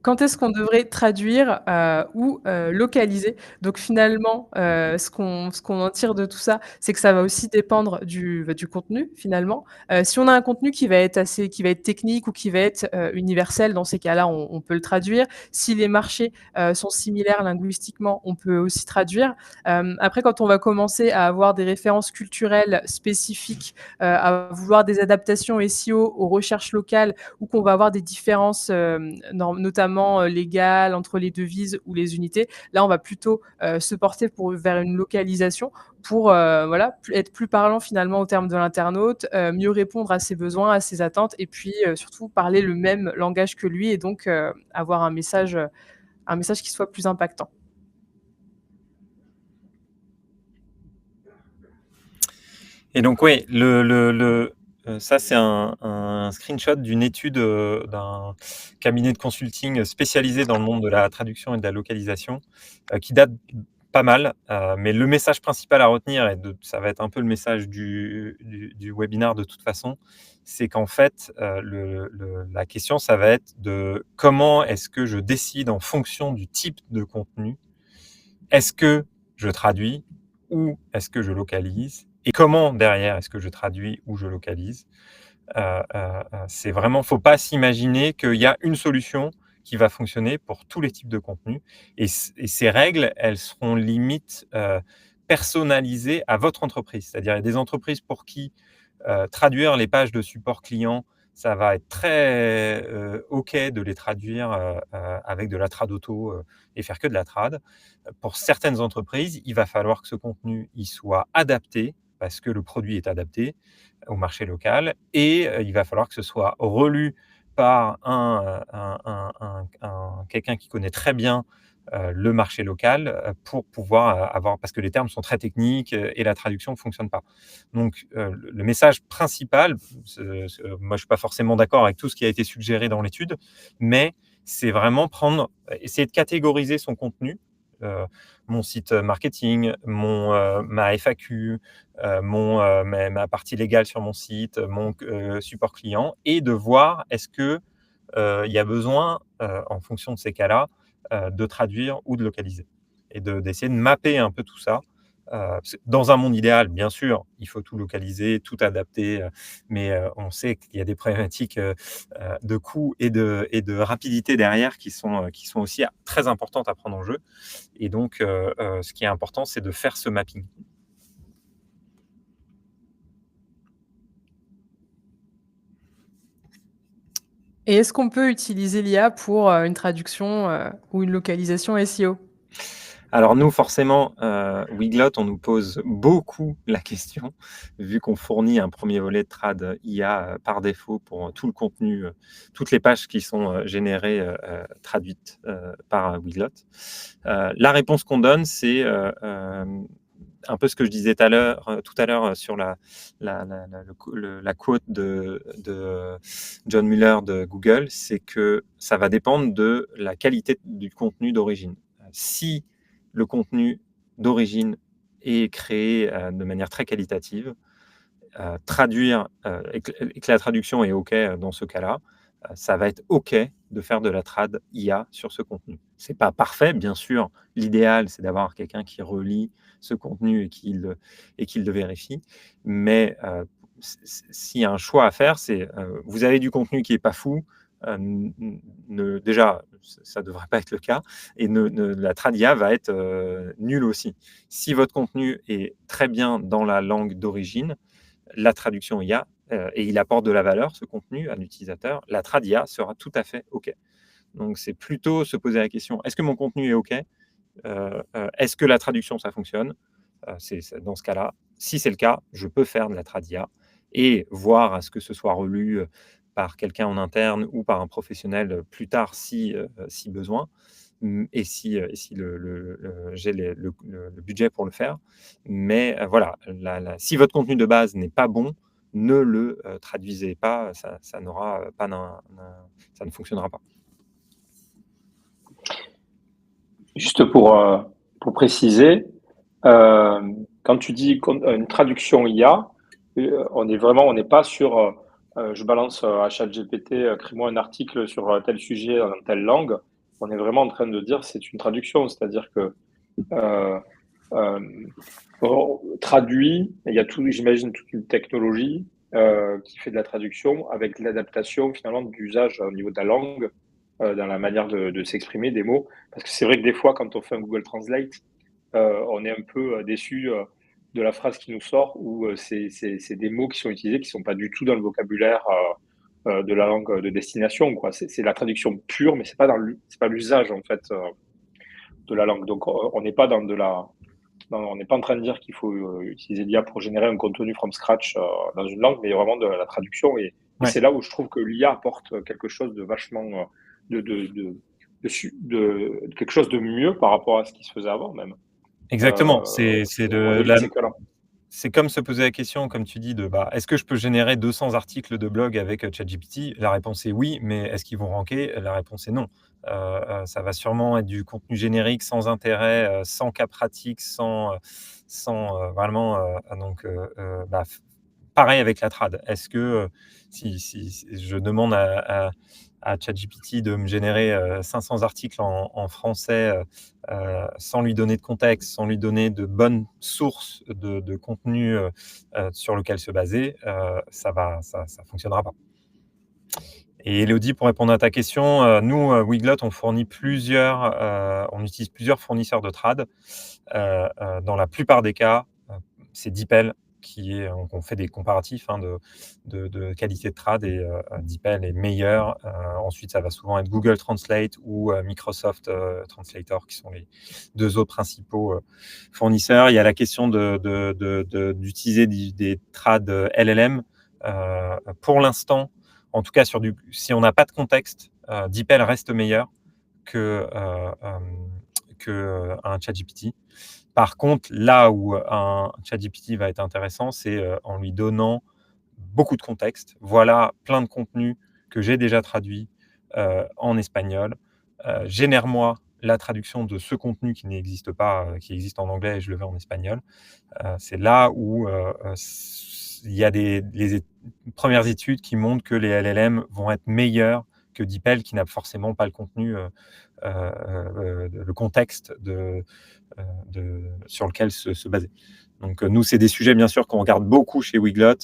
Quand est-ce qu'on devrait traduire, ou localiser? Donc finalement, ce qu'on en tire de tout ça, c'est que ça va aussi dépendre du contenu finalement. Si on a un contenu qui va être technique ou qui va être, universel, dans ces cas-là, on peut le traduire. Si les marchés, sont similaires linguistiquement, on peut aussi traduire. Après quand on va commencer à avoir des références culturelles spécifiques, à vouloir des adaptations SEO aux recherches locales ou qu'on va avoir des différences, notamment purement légal entre les devises ou les unités. Là, on va plutôt se porter vers une localisation pour être plus parlant finalement au terme de l'internaute, mieux répondre à ses besoins, à ses attentes et puis surtout parler le même langage que lui et donc avoir un message qui soit plus impactant. Et donc, oui, ça, c'est un screenshot d'une étude d'un cabinet de consulting spécialisé dans le monde de la traduction et de la localisation, qui date pas mal. Mais le message principal à retenir, et ça va être un peu le message du webinaire de toute façon, c'est qu'en fait, la question, ça va être de comment est-ce que je décide en fonction du type de contenu, est-ce que je traduis ou est-ce que je localise et comment derrière est-ce que je traduis ou je localise. C'est vraiment, faut pas s'imaginer qu'il y a une solution qui va fonctionner pour tous les types de contenus. Et ces règles, elles seront limite personnalisées à votre entreprise. C'est-à-dire, il y a des entreprises pour qui traduire les pages de support client, ça va être très OK de les traduire avec de la trad auto et faire que de la trad. Pour certaines entreprises, il va falloir que ce contenu il soit adapté parce que le produit est adapté au marché local et il va falloir que ce soit relu par quelqu'un qui connaît très bien le marché local pour pouvoir avoir, parce que les termes sont très techniques et la traduction ne fonctionne pas. Donc, le message principal, moi je ne suis pas forcément d'accord avec tout ce qui a été suggéré dans l'étude, mais c'est vraiment essayer de catégoriser son contenu, mon site marketing, ma FAQ, ma partie légale sur mon site, mon support client, et de voir est-ce que il y a besoin, en fonction de ces cas-là, de traduire ou de localiser. Et d'essayer de mapper un peu tout ça. Dans un monde idéal, bien sûr, il faut tout localiser, tout adapter, mais on sait qu'il y a des problématiques de coût et de rapidité derrière qui sont aussi très importantes à prendre en jeu. Et donc, ce qui est important, c'est de faire ce mapping. Et est-ce qu'on peut utiliser l'IA pour une traduction ou une localisation SEO? Alors nous, forcément, Weglot, on nous pose beaucoup la question, vu qu'on fournit un premier volet de trad IA par défaut pour tout le contenu, toutes les pages qui sont générées, traduites par Weglot. La réponse qu'on donne, c'est un peu ce que je disais tout à l'heure sur la quote de John Mueller de Google, c'est que ça va dépendre de la qualité du contenu d'origine. Si le contenu d'origine est créé de manière très qualitative, traduire et que la traduction est OK dans ce cas-là, ça va être OK de faire de la trad IA sur ce contenu. C'est pas parfait, bien sûr. L'idéal, c'est d'avoir quelqu'un qui relie ce contenu et qui le vérifie. Mais s'il y a un choix à faire, c'est vous avez du contenu qui est pas fou. Déjà, ça ne devrait pas être le cas. Et la trad IA va être nulle aussi. Si votre contenu est très bien dans la langue d'origine, la traduction IA, et il apporte de la valeur, ce contenu, à l'utilisateur, la trad IA sera tout à fait OK. Donc, c'est plutôt se poser la question, est-ce que mon contenu est OK? Est-ce que la traduction, ça fonctionne? C'est dans ce cas-là. Si c'est le cas, je peux faire de la trad IA et voir à ce que ce soit relu par quelqu'un en interne ou par un professionnel plus tard si besoin. Et si j'ai le budget pour le faire. Mais voilà, si votre contenu de base n'est pas bon, ne le traduisez pas, ça n'aura pas ça ne fonctionnera pas. Juste pour préciser, quand tu dis une traduction IA, on n'est pas sur je balance à ChatGPT, crée-moi un article sur tel sujet dans telle langue. On est vraiment en train de dire c'est une traduction, c'est-à-dire que euh, euh, traduit, il y a j'imagine toute une technologie qui fait de la traduction avec l'adaptation finalement d'usage au niveau de la langue, dans la manière de s'exprimer des mots. Parce que c'est vrai que des fois, quand on fait un Google Translate, on est un peu déçu de la phrase qui nous sort, ou c'est des mots qui sont utilisés qui ne sont pas du tout dans le vocabulaire de la langue de destination, quoi. C'est la traduction pure, mais c'est pas l'usage, en fait, de la langue. Donc, on n'est pas dans de la non, on n'est pas en train de dire qu'il faut, utiliser l'IA pour générer un contenu from scratch, dans une langue, mais vraiment de la traduction et Ouais, c'est là où je trouve que l'IA apporte, quelque chose de vachement, de quelque chose de mieux par rapport à ce qui se faisait avant même. exactement. On évite ces cas-là. C'est comme se poser la question, comme tu dis, de bah, est-ce que je peux générer 200 articles de blog avec ChatGPT? La réponse est oui, mais est-ce qu'ils vont ranker? La réponse est non. Ça va sûrement être du contenu générique sans intérêt, sans cas pratique, sans vraiment. Donc, bah, pareil avec la trad. Est-ce que si je demande à ChatGPT de me générer 500 articles en français sans lui donner de contexte, sans lui donner de bonnes sources de contenu sur lequel se baser, ça fonctionnera pas. Et Elodie, pour répondre à ta question, nous, Weglot, on utilise plusieurs fournisseurs de trad. Dans la plupart des cas, c'est DeepL donc on fait des comparatifs de qualité de trad et DeepL est meilleur. Ensuite, ça va souvent être Google Translate ou Microsoft Translator qui sont les deux autres principaux fournisseurs. Il y a la question d'utiliser des trad LLM. Pour l'instant, en tout cas, si on n'a pas de contexte, DeepL reste meilleur qu'un ChatGPT. Par contre, là où un ChatGPT va être intéressant, c'est en lui donnant beaucoup de contexte. Voilà plein de contenus que j'ai déjà traduits en espagnol. Génère-moi la traduction de ce contenu qui n'existe pas, qui existe en anglais et je le veux en espagnol. C'est là où il y a les premières études qui montrent que les LLM vont être meilleurs que DeepL qui n'a forcément pas le contenu, le contexte sur lequel se baser. Donc nous, c'est des sujets bien sûr qu'on regarde beaucoup chez Weglot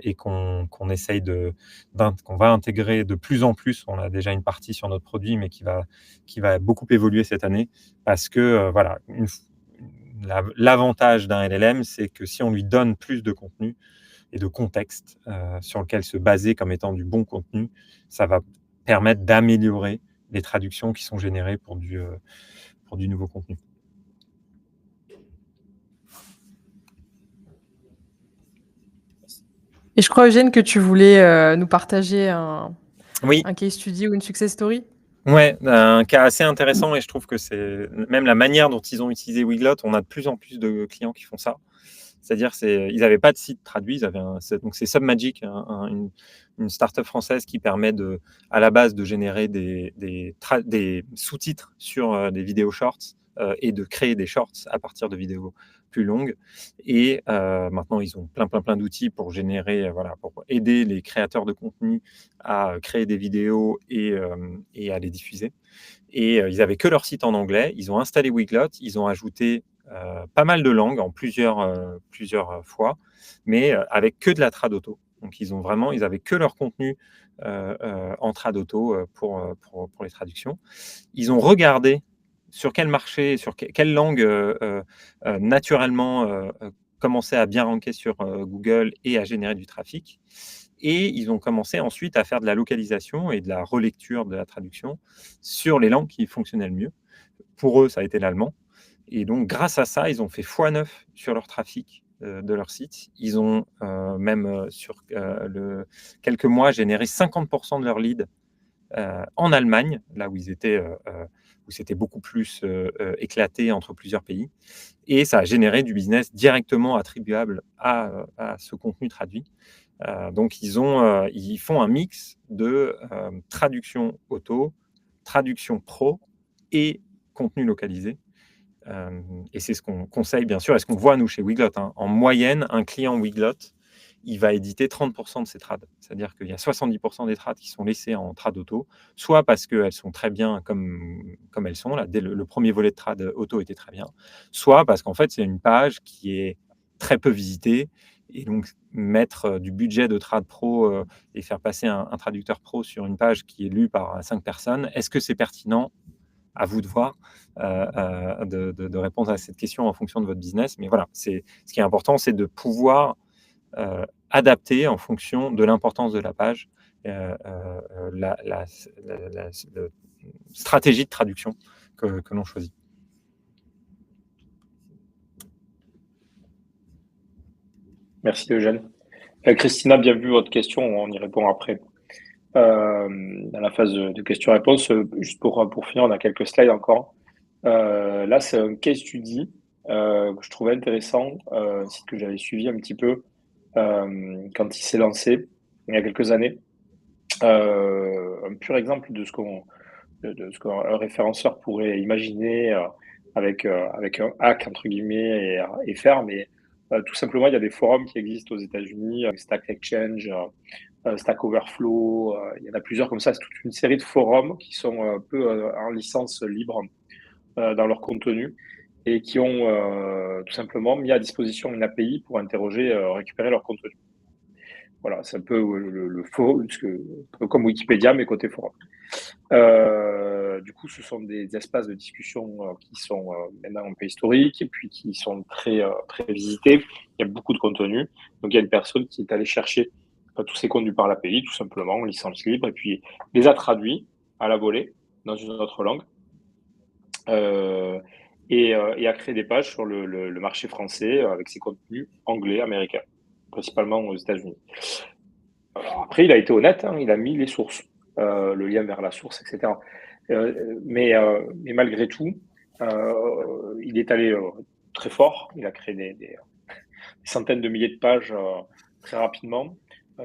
et qu'on essaye qu'on va intégrer de plus en plus. On a déjà une partie sur notre produit, mais qui va beaucoup évoluer cette année parce que voilà, l'avantage d'un LLM, c'est que si on lui donne plus de contenu et de contexte sur lequel se baser comme étant du bon contenu, ça va permettre d'améliorer les traductions qui sont générées pour du nouveau contenu. Et je crois, Eugène, que tu voulais nous partager Oui, un case study ou une success story. ouais, un cas assez intéressant et je trouve que c'est même la manière dont ils ont utilisé Weglot, on a de plus en plus de clients qui font ça. C'est-à-dire, ils n'avaient pas de site traduit, donc c'est Submagic, une startup française qui permet à la base de générer des sous-titres sur des vidéos shorts et de créer des shorts à partir de vidéos plus longues. Et maintenant, ils ont plein d'outils pour générer, pour aider les créateurs de contenu à créer des vidéos et à les diffuser. Et ils n'avaient que leur site en anglais. Ils ont installé Weglot, ils ont ajouté pas mal de langues en plusieurs fois, mais avec que de la trad auto. Donc ils avaient que leur contenu en trad auto pour les traductions. Ils ont regardé sur quel marché, sur quelle langue naturellement commençait à bien ranker sur Google et à générer du trafic. Et ils ont commencé ensuite à faire de la localisation et de la relecture de la traduction sur les langues qui fonctionnaient le mieux. Pour eux, ça a été l'allemand. Et donc, grâce à ça, ils ont fait x9 sur leur trafic de leur site. Ils ont même, sur quelques mois, généré 50% de leurs leads en Allemagne, là où où c'était beaucoup plus éclaté entre plusieurs pays. Et ça a généré du business directement attribuable à ce contenu traduit. Donc, ils font un mix de traduction auto, traduction pro et contenu localisé. Et c'est ce qu'on conseille, bien sûr, et ce qu'on voit, nous, chez Weglot. En moyenne, un client Weglot, il va éditer 30% de ses trades. C'est-à-dire qu'il y a 70% des trades qui sont laissés en trad auto, soit parce qu'elles sont très bien comme elles sont, là, dès le premier volet de trad auto était très bien, soit parce qu'en fait, c'est une page qui est très peu visitée, et donc mettre du budget de trad pro et faire passer un traducteur pro sur une page qui est lue par 5 personnes, est-ce que c'est pertinent? À vous de voir, de répondre à cette question en fonction de votre business. Mais voilà, ce qui est important, c'est de pouvoir adapter en fonction de l'importance de la page la stratégie de traduction que l'on choisit. Merci Eugène. Christina, bien vu votre question, on y répond après. Dans la phase de questions-réponses, juste pour finir, on a quelques slides encore. Là, c'est un case study que je trouvais intéressant, un site que j'avais suivi un petit peu quand il s'est lancé il y a quelques années. Un pur exemple de ce qu'un référenceur pourrait imaginer avec un hack entre guillemets et faire, mais tout simplement, il y a des forums qui existent aux États-Unis, Stack Exchange, Stack Overflow, il y en a plusieurs comme ça. C'est toute une série de forums qui sont un peu en licence libre dans leur contenu et qui ont tout simplement mis à disposition une API pour interroger, récupérer leur contenu. Voilà, c'est un peu le forum, un peu comme Wikipédia, mais côté forum. Du coup, ce sont des espaces de discussion qui sont maintenant un peu historiques et puis qui sont très visités. Il y a beaucoup de contenu. Donc, il y a une personne qui est allée chercher tous ces contenus par l'API, tout simplement, en licence libre, et puis les a traduits à la volée dans une autre langue. Et a créé des pages sur le marché français avec ses contenus anglais, américains, principalement aux États-Unis. Après, il a été honnête, hein, il a mis les sources, le lien vers la source, etc. Mais malgré tout, il est allé très fort. Il a créé des centaines de milliers de pages très rapidement.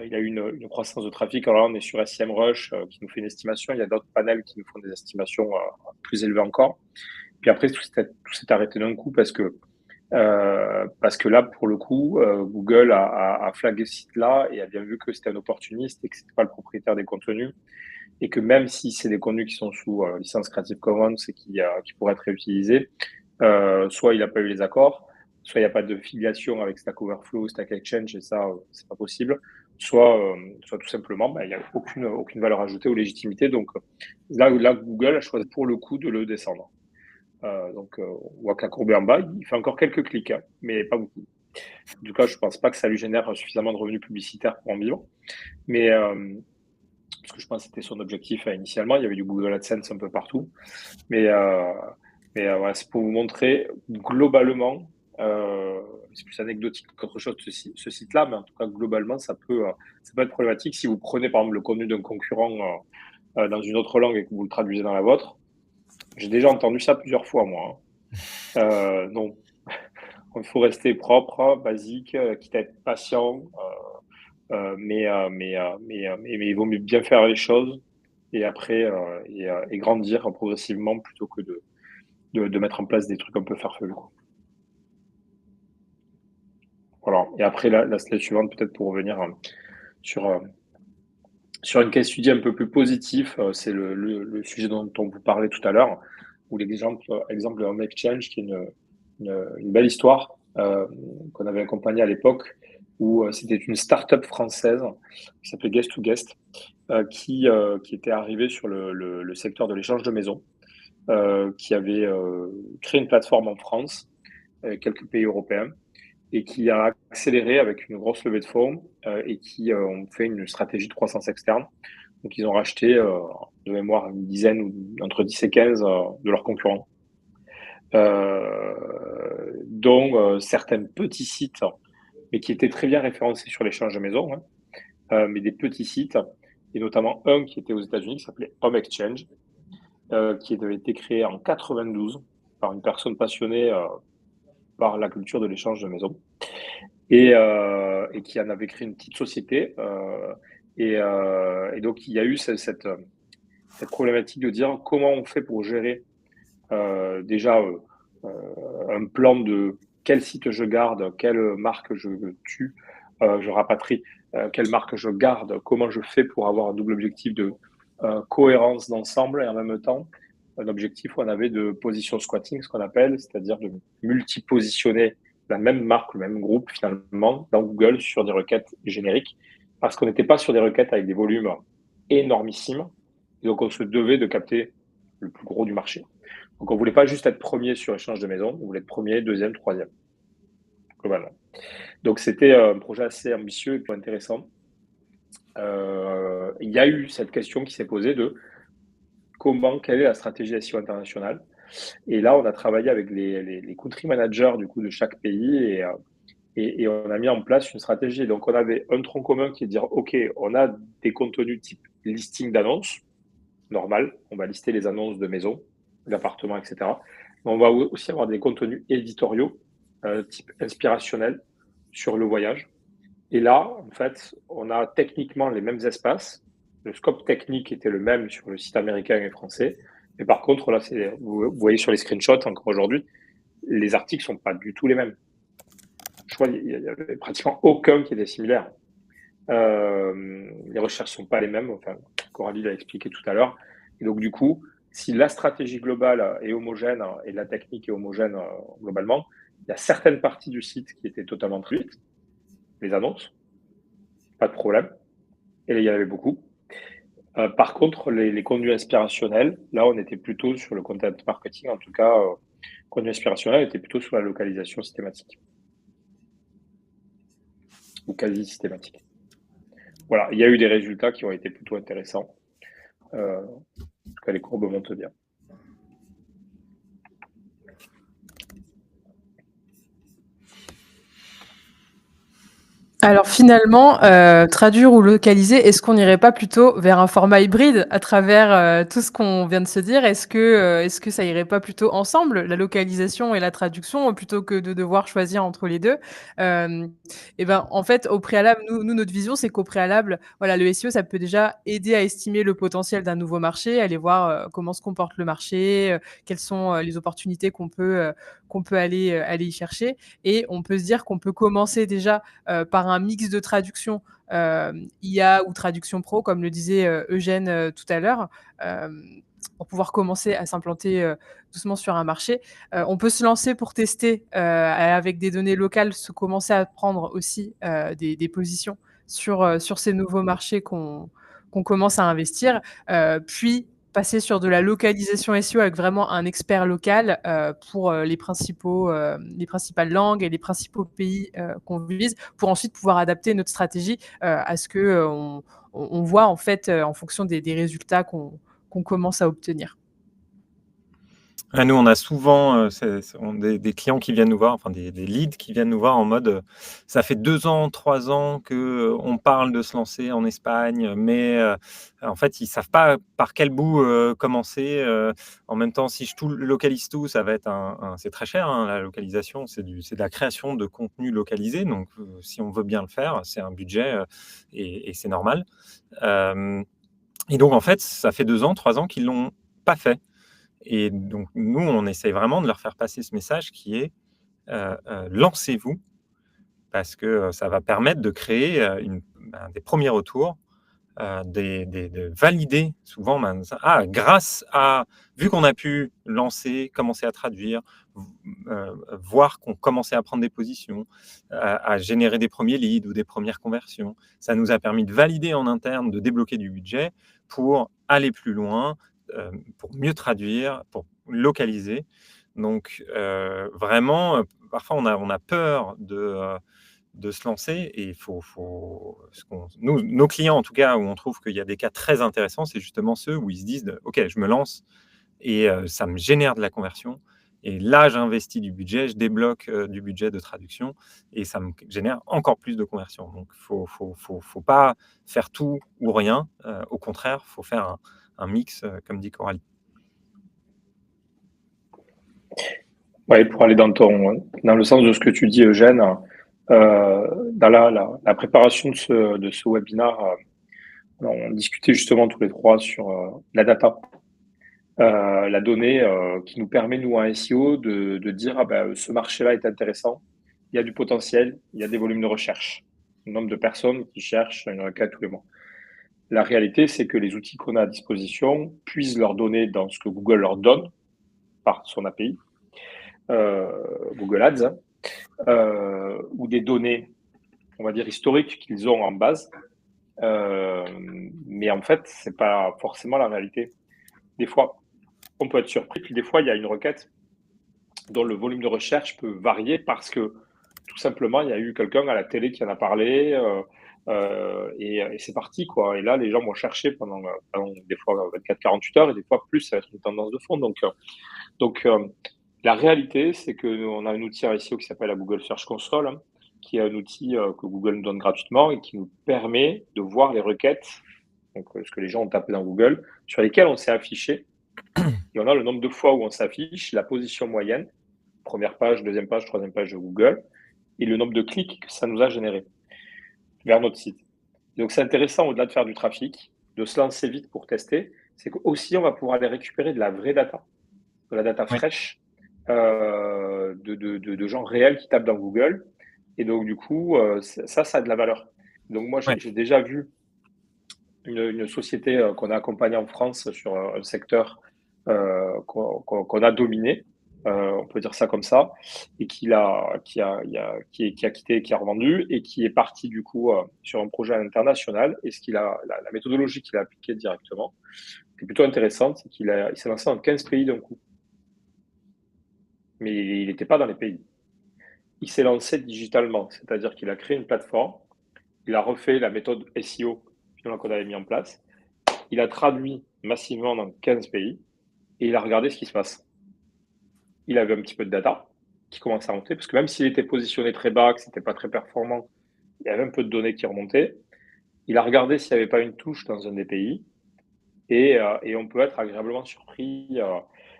Il a eu une croissance de trafic. Alors là, on est sur SEMrush qui nous fait une estimation. Il y a d'autres panels qui nous font des estimations plus élevées encore. Puis après, tout s'est arrêté d'un coup parce que là, pour le coup, Google a flagué ce site-là et a bien vu que c'était un opportuniste et que c'était pas le propriétaire des contenus et que même si c'est des contenus qui sont sous licence Creative Commons et qui pourraient être réutilisés, soit il n'a pas eu les accords, soit il n'y a pas de filiation avec Stack Overflow, Stack Exchange et ça, c'est pas possible, soit tout simplement, il n'y a aucune valeur ajoutée ou légitimité. Donc là, Google a choisi pour le coup de le descendre. Donc, on voit que la courbe est en bas. Il fait encore quelques clics, hein, mais pas beaucoup. En tout cas, je ne pense pas que ça lui génère suffisamment de revenus publicitaires pour en vivre. Mais parce que je pense que c'était son objectif initialement. Il y avait du Google AdSense un peu partout. Mais voilà, c'est pour vous montrer globalement, c'est plus anecdotique qu'autre chose ce site-là, mais en tout cas, globalement, ça peut être problématique si vous prenez par exemple le contenu d'un concurrent dans une autre langue et que vous le traduisez dans la vôtre. J'ai déjà entendu ça plusieurs fois, moi. Hein. Non, il faut rester propre, basique, quitte à être patient, mais il vaut mieux bien faire les choses et après et grandir progressivement plutôt que de mettre en place des trucs un peu farfelus. Voilà. Et après, la slide suivante, peut-être pour revenir sur une case study un peu plus positif, c'est le sujet dont on vous parlait tout à l'heure, ou l'exemple de Home Exchange, qui est une belle histoire qu'on avait accompagnée à l'époque, où c'était une start-up française qui s'appelait Guest to Guest, qui était arrivée sur le secteur de l'échange de maisons, qui avait créé une plateforme en France, quelques pays européens, et qui a accéléré avec une grosse levée de fonds et qui ont fait une stratégie de croissance externe. Donc, ils ont racheté, de mémoire, une dizaine ou entre 10 et 15 de leurs concurrents, dont certains petits sites, mais qui étaient très bien référencés sur l'échange de maisons, hein, mais des petits sites, et notamment un qui était aux États-Unis, qui s'appelait Home Exchange, qui avait été créé en 92 par une personne passionnée par la culture de l'échange de maisons et qui en avait créé une petite société. Et donc, il y a eu cette problématique de dire comment on fait pour gérer déjà un plan de quel site je garde, quelle marque je tue, je rapatrie, quelle marque je garde, comment je fais pour avoir un double objectif de cohérence d'ensemble et en même temps un objectif où on avait de position squatting, ce qu'on appelle, c'est-à-dire de multipositionner la même marque, le même groupe finalement dans Google sur des requêtes génériques parce qu'on n'était pas sur des requêtes avec des volumes énormissimes et donc on se devait de capter le plus gros du marché. Donc, on ne voulait pas juste être premier sur échange de maison, on voulait être premier, deuxième, troisième, globalement. Donc, c'était un projet assez ambitieux et intéressant. il y a eu cette question qui s'est posée de quelle est la stratégie SEO internationale. Et là, on a travaillé avec les country managers du coup de chaque pays et on a mis en place une stratégie. Et donc, on avait un tronc commun qui est de dire, OK, on a des contenus type listing d'annonces, normal, on va lister les annonces de maisons, d'appartements, etc. Mais on va aussi avoir des contenus éditoriaux, type inspirationnel, sur le voyage. Et là, en fait, on a techniquement les mêmes espaces. Le scope technique était le même sur le site américain et français. Mais par contre, là, vous voyez sur les screenshots encore aujourd'hui, les articles sont pas du tout les mêmes. Je crois qu'il y avait pratiquement aucun qui était similaire. Les recherches sont pas les mêmes. Enfin, Coralie l'a expliqué tout à l'heure. Et donc, du coup, si la stratégie globale est homogène et la technique est homogène globalement, il y a certaines parties du site qui étaient totalement traduites, les annonces, pas de problème. Et il y en avait beaucoup. Par contre, les contenus inspirationnels, là, on était plutôt sur le content marketing. En tout cas, contenu inspirationnel était plutôt sur la localisation systématique ou quasi systématique. Voilà, il y a eu des résultats qui ont été plutôt intéressants. En tout cas, les courbes montent bien. Alors finalement, traduire ou localiser, est-ce qu'on n'irait pas plutôt vers un format hybride à travers, tout ce qu'on vient de se dire? Est-ce que ça irait pas plutôt ensemble, la localisation et la traduction, plutôt que de devoir choisir entre les 2? Et ben, en fait, au préalable, notre vision, c'est qu'au préalable, voilà, le SEO, ça peut déjà aider à estimer le potentiel d'un nouveau marché, aller voir, comment se comporte le marché, quelles sont, les opportunités qu'on peut aller y chercher, et on peut se dire qu'on peut commencer déjà par un mix de traduction IA ou traduction pro, comme le disait Eugène tout à l'heure, pour pouvoir commencer à s'implanter doucement sur un marché. On peut se lancer pour tester avec des données locales, se commencer à prendre aussi des positions sur ces nouveaux marchés qu'on commence à investir, puis passer sur de la localisation SEO avec vraiment un expert local pour les principales langues et les principaux pays qu'on vise, pour ensuite pouvoir adapter notre stratégie à ce que on voit en fait en fonction des résultats qu'on commence à obtenir. Nous, on a souvent des clients qui viennent nous voir, enfin des leads qui viennent nous voir en mode ça fait 2 ans, 3 ans qu'on parle de se lancer en Espagne, mais en fait, ils ne savent pas par quel bout commencer. En même temps, si je tout localise tout, ça va être c'est très cher, hein, la localisation, c'est de la création de contenu localisé. Donc, si on veut bien le faire, c'est un budget et c'est normal. Et donc, en fait, ça fait 2 ans, 3 ans qu'ils ne l'ont pas fait. Et donc, nous, on essaye vraiment de leur faire passer ce message qui est lancez-vous, parce que ça va permettre de créer des premiers retours, de valider souvent, grâce à, vu qu'on a pu lancer, commencer à traduire, voir qu'on commençait à prendre des positions, à générer des premiers leads ou des premières conversions, ça nous a permis de valider en interne, de débloquer du budget pour aller plus loin, pour mieux traduire, pour localiser. Donc, vraiment, parfois, on a peur de se lancer et il faut nous, nos clients, en tout cas, où on trouve qu'il y a des cas très intéressants, c'est justement ceux où ils se disent OK, je me lance et ça me génère de la conversion. Et là, j'investis du budget, je débloque du budget de traduction et ça me génère encore plus de conversion. Donc, faut pas faire tout ou rien. Au contraire, il faut faire un mix, comme dit Coralie. Ouais, pour aller dans le sens de ce que tu dis, Eugène, dans la préparation de ce webinaire, on discutait justement tous les trois sur la data, la donnée qui nous permet, nous, en SEO, de dire ce marché-là est intéressant, il y a du potentiel, il y a des volumes de recherche, le nombre de personnes qui cherchent une requête tous les mois. La réalité, c'est que les outils qu'on a à disposition puisent leur donner dans ce que Google leur donne par son API, Google Ads, ou des données, on va dire, historiques qu'ils ont en base. Mais en fait, c'est pas forcément la réalité. Des fois, on peut être surpris, puis des fois, il y a une requête dont le volume de recherche peut varier parce que tout simplement, il y a eu quelqu'un à la télé qui en a parlé, et c'est parti, quoi. Et là, les gens vont chercher pendant des fois 24-48 heures et des fois plus, ça va être une tendance de fond. Donc, la réalité, c'est qu'on a un outil SEO qui s'appelle la Google Search Console, hein, qui est un outil que Google nous donne gratuitement et qui nous permet de voir les requêtes, donc ce que les gens ont tapé dans Google, sur lesquelles on s'est affiché. Et on a le nombre de fois où on s'affiche, la position moyenne, première page, deuxième page, troisième page de Google, et le nombre de clics que ça nous a généré vers notre site. Donc c'est intéressant, au-delà de faire du trafic, de se lancer vite pour tester, c'est qu'aussi on va pouvoir aller récupérer de la vraie data, de la data Oui. fraîche, de gens réels qui tapent dans Google. Et donc du coup, ça a de la valeur. Donc moi, Ouais. j'ai déjà vu une société qu'on a accompagnée en France sur un secteur qu'on a dominé, on peut dire ça comme ça, et qui a quitté, qui a revendu et qui est parti du coup sur un projet international. Et la méthodologie qu'il a appliquée directement, qui est plutôt intéressante, c'est qu'il s'est lancé dans 15 pays d'un coup. Mais il n'était pas dans les pays. Il s'est lancé digitalement, c'est-à-dire qu'il a créé une plateforme, il a refait la méthode SEO qu'on avait mis en place, il a traduit massivement dans 15 pays et il a regardé ce qui se passe. Il avait un petit peu de data qui commençait à monter, parce que même s'il était positionné très bas, que ce n'était pas très performant, il y avait un peu de données qui remontaient. Il a regardé s'il n'y avait pas une touche dans un des pays et on peut être agréablement surpris.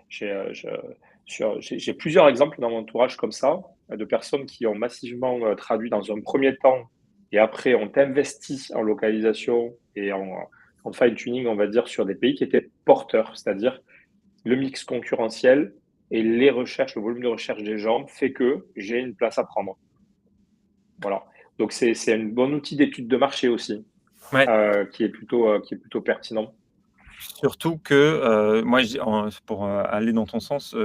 J'ai plusieurs exemples dans mon entourage comme ça, de personnes qui ont massivement traduit dans un premier temps et après ont investi en localisation et en fine-tuning, on va dire, sur des pays qui étaient porteurs, c'est-à-dire le mix concurrentiel et les recherches, le volume de recherche des gens fait que j'ai une place à prendre. Voilà. Donc c'est un bon outil d'étude de marché aussi, Ouais. qui est plutôt pertinent. Surtout que, moi, pour aller dans ton sens,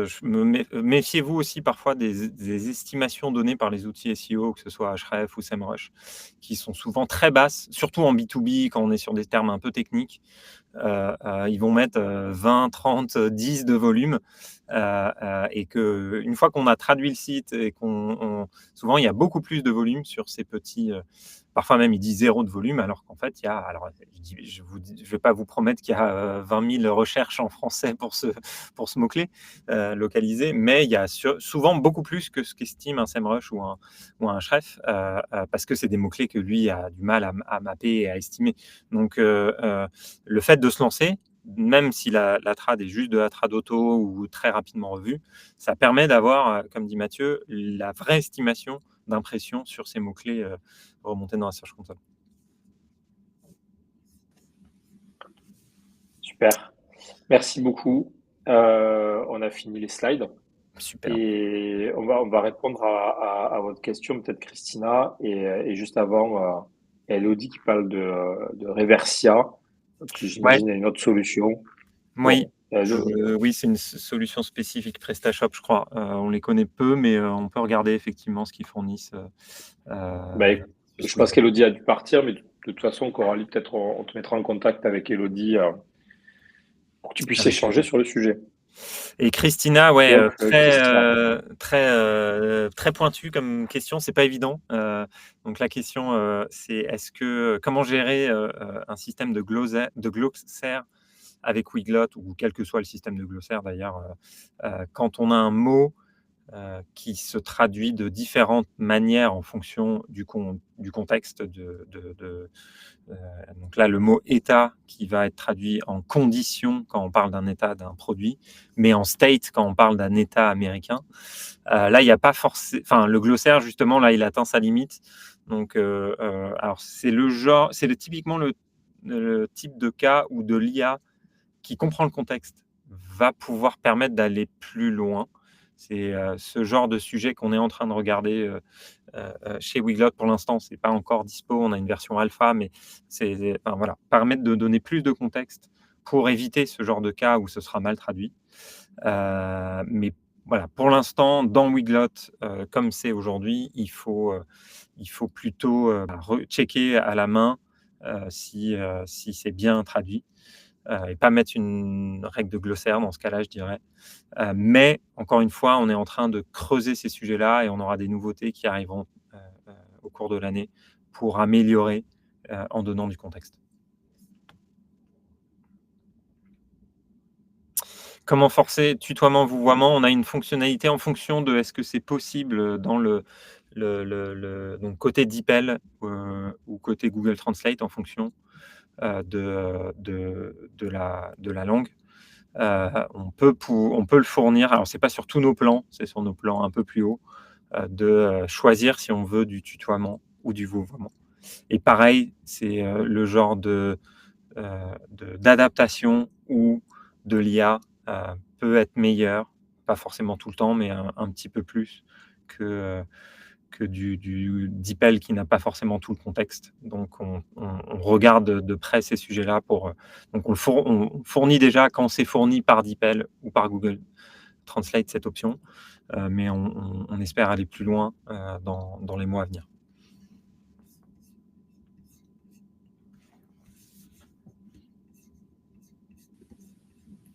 méfiez-vous aussi parfois des estimations données par les outils SEO, que ce soit Ahrefs ou SEMrush, qui sont souvent très basses, surtout en B2B, quand on est sur des termes un peu techniques. Ils vont mettre 20, 30, 10 de volume, et qu'une fois qu'on a traduit le site et souvent il y a beaucoup plus de volume sur ces petits, parfois même il dit 0 de volume, alors qu'en fait il y a, alors je ne vais pas vous promettre qu'il y a 20 000 recherches en français pour ce mot-clé localisé, mais il y a souvent beaucoup plus que ce qu'estime un SEMrush ou un Ahrefs, parce que c'est des mots-clés que lui a du mal à mapper et à estimer. Donc le fait de se lancer, même si la trad est juste de la trad auto ou très rapidement revue, ça permet d'avoir, comme dit Mathieu, la vraie estimation d'impression sur ces mots-clés remontés dans la Search Console. Super. Merci beaucoup. On a fini les slides. Super. Et on va répondre à votre question, peut-être Christina, et juste avant, Elodie qui parle de Reversia, qui j'imagine est une autre solution. Oui, Bon, oui, c'est une solution spécifique PrestaShop, je crois. On les connaît peu, mais on peut regarder effectivement ce qu'ils fournissent. je pense qu'Elodie a dû partir, mais de toute façon, Coralie, peut-être on te mettra en contact avec Elodie pour que tu puisses Avec échanger plaisir. sur le sujet. Et Christina, ouais, Donc, Christina. très pointue comme question, c'est pas évident. Donc la question, c'est comment gérer un système de glossaire avec Weglot, ou quel que soit le système de glossaire d'ailleurs, quand on a un mot qui se traduit de différentes manières en fonction du contexte. Donc là, le mot état qui va être traduit en condition quand on parle d'un état d'un produit, mais en state quand on parle d'un état américain. Là, il n'y a pas forcément. Enfin, le glossaire, justement, là, il atteint sa limite. Donc, alors, c'est typiquement le type de cas où de l'IA qui comprend le contexte va pouvoir permettre d'aller plus loin. C'est ce genre de sujet qu'on est en train de regarder chez Weglot. Pour l'instant, c'est pas encore dispo. On a une version alpha, mais permettre de donner plus de contexte pour éviter ce genre de cas où ce sera mal traduit. Mais voilà, pour l'instant, dans Weglot, comme c'est aujourd'hui, il faut plutôt checker à la main si c'est bien traduit. et pas mettre une règle de glossaire dans ce cas-là, je dirais. Mais encore une fois, on est en train de creuser ces sujets-là et on aura des nouveautés qui arriveront au cours de l'année pour améliorer en donnant du contexte. Comment forcer tutoiement, vouvoiement? On a une fonctionnalité en fonction de est-ce que c'est possible dans le donc côté DeepL ou côté Google Translate en fonction de la langue. On peut le fournir. Alors, c'est pas sur tous nos plans, c'est sur nos plans un peu plus hauts, de choisir si on veut du tutoiement ou du vouvoiement. Et pareil, c'est le genre d'adaptation où de l'IA peut être meilleur, pas forcément tout le temps, mais un petit peu plus que du DeepL qui n'a pas forcément tout le contexte. Donc, on regarde de près ces sujets-là donc on fournit déjà quand c'est fourni par DeepL ou par Google Translate cette option, mais on espère aller plus loin dans les mois à venir.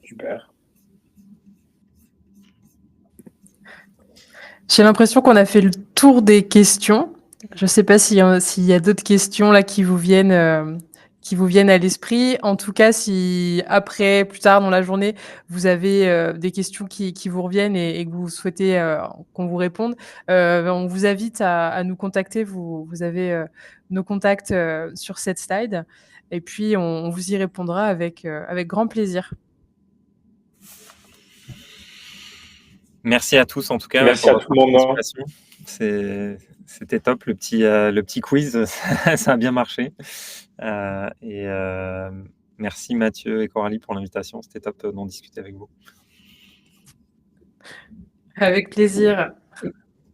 Super. J'ai l'impression qu'on a fait le tour des questions. Je ne sais pas s'il y a d'autres questions là qui vous viennent à l'esprit. En tout cas, si après, plus tard dans la journée, vous avez des questions qui vous reviennent et que vous souhaitez qu'on vous réponde, on vous invite à nous contacter. Vous avez nos contacts sur cette slide. Et puis, on vous y répondra avec grand plaisir. Merci à tous en tout cas. Merci à tout le monde. C'était top le petit quiz, ça a bien marché. Merci Mathieu et Coralie pour l'invitation, c'était top d'en discuter avec vous. Avec plaisir.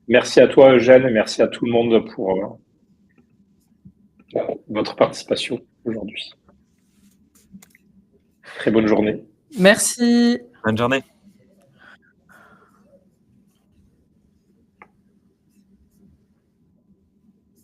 Merci à toi Eugène et merci à tout le monde pour votre participation aujourd'hui. Très bonne journée. Merci. Bonne journée.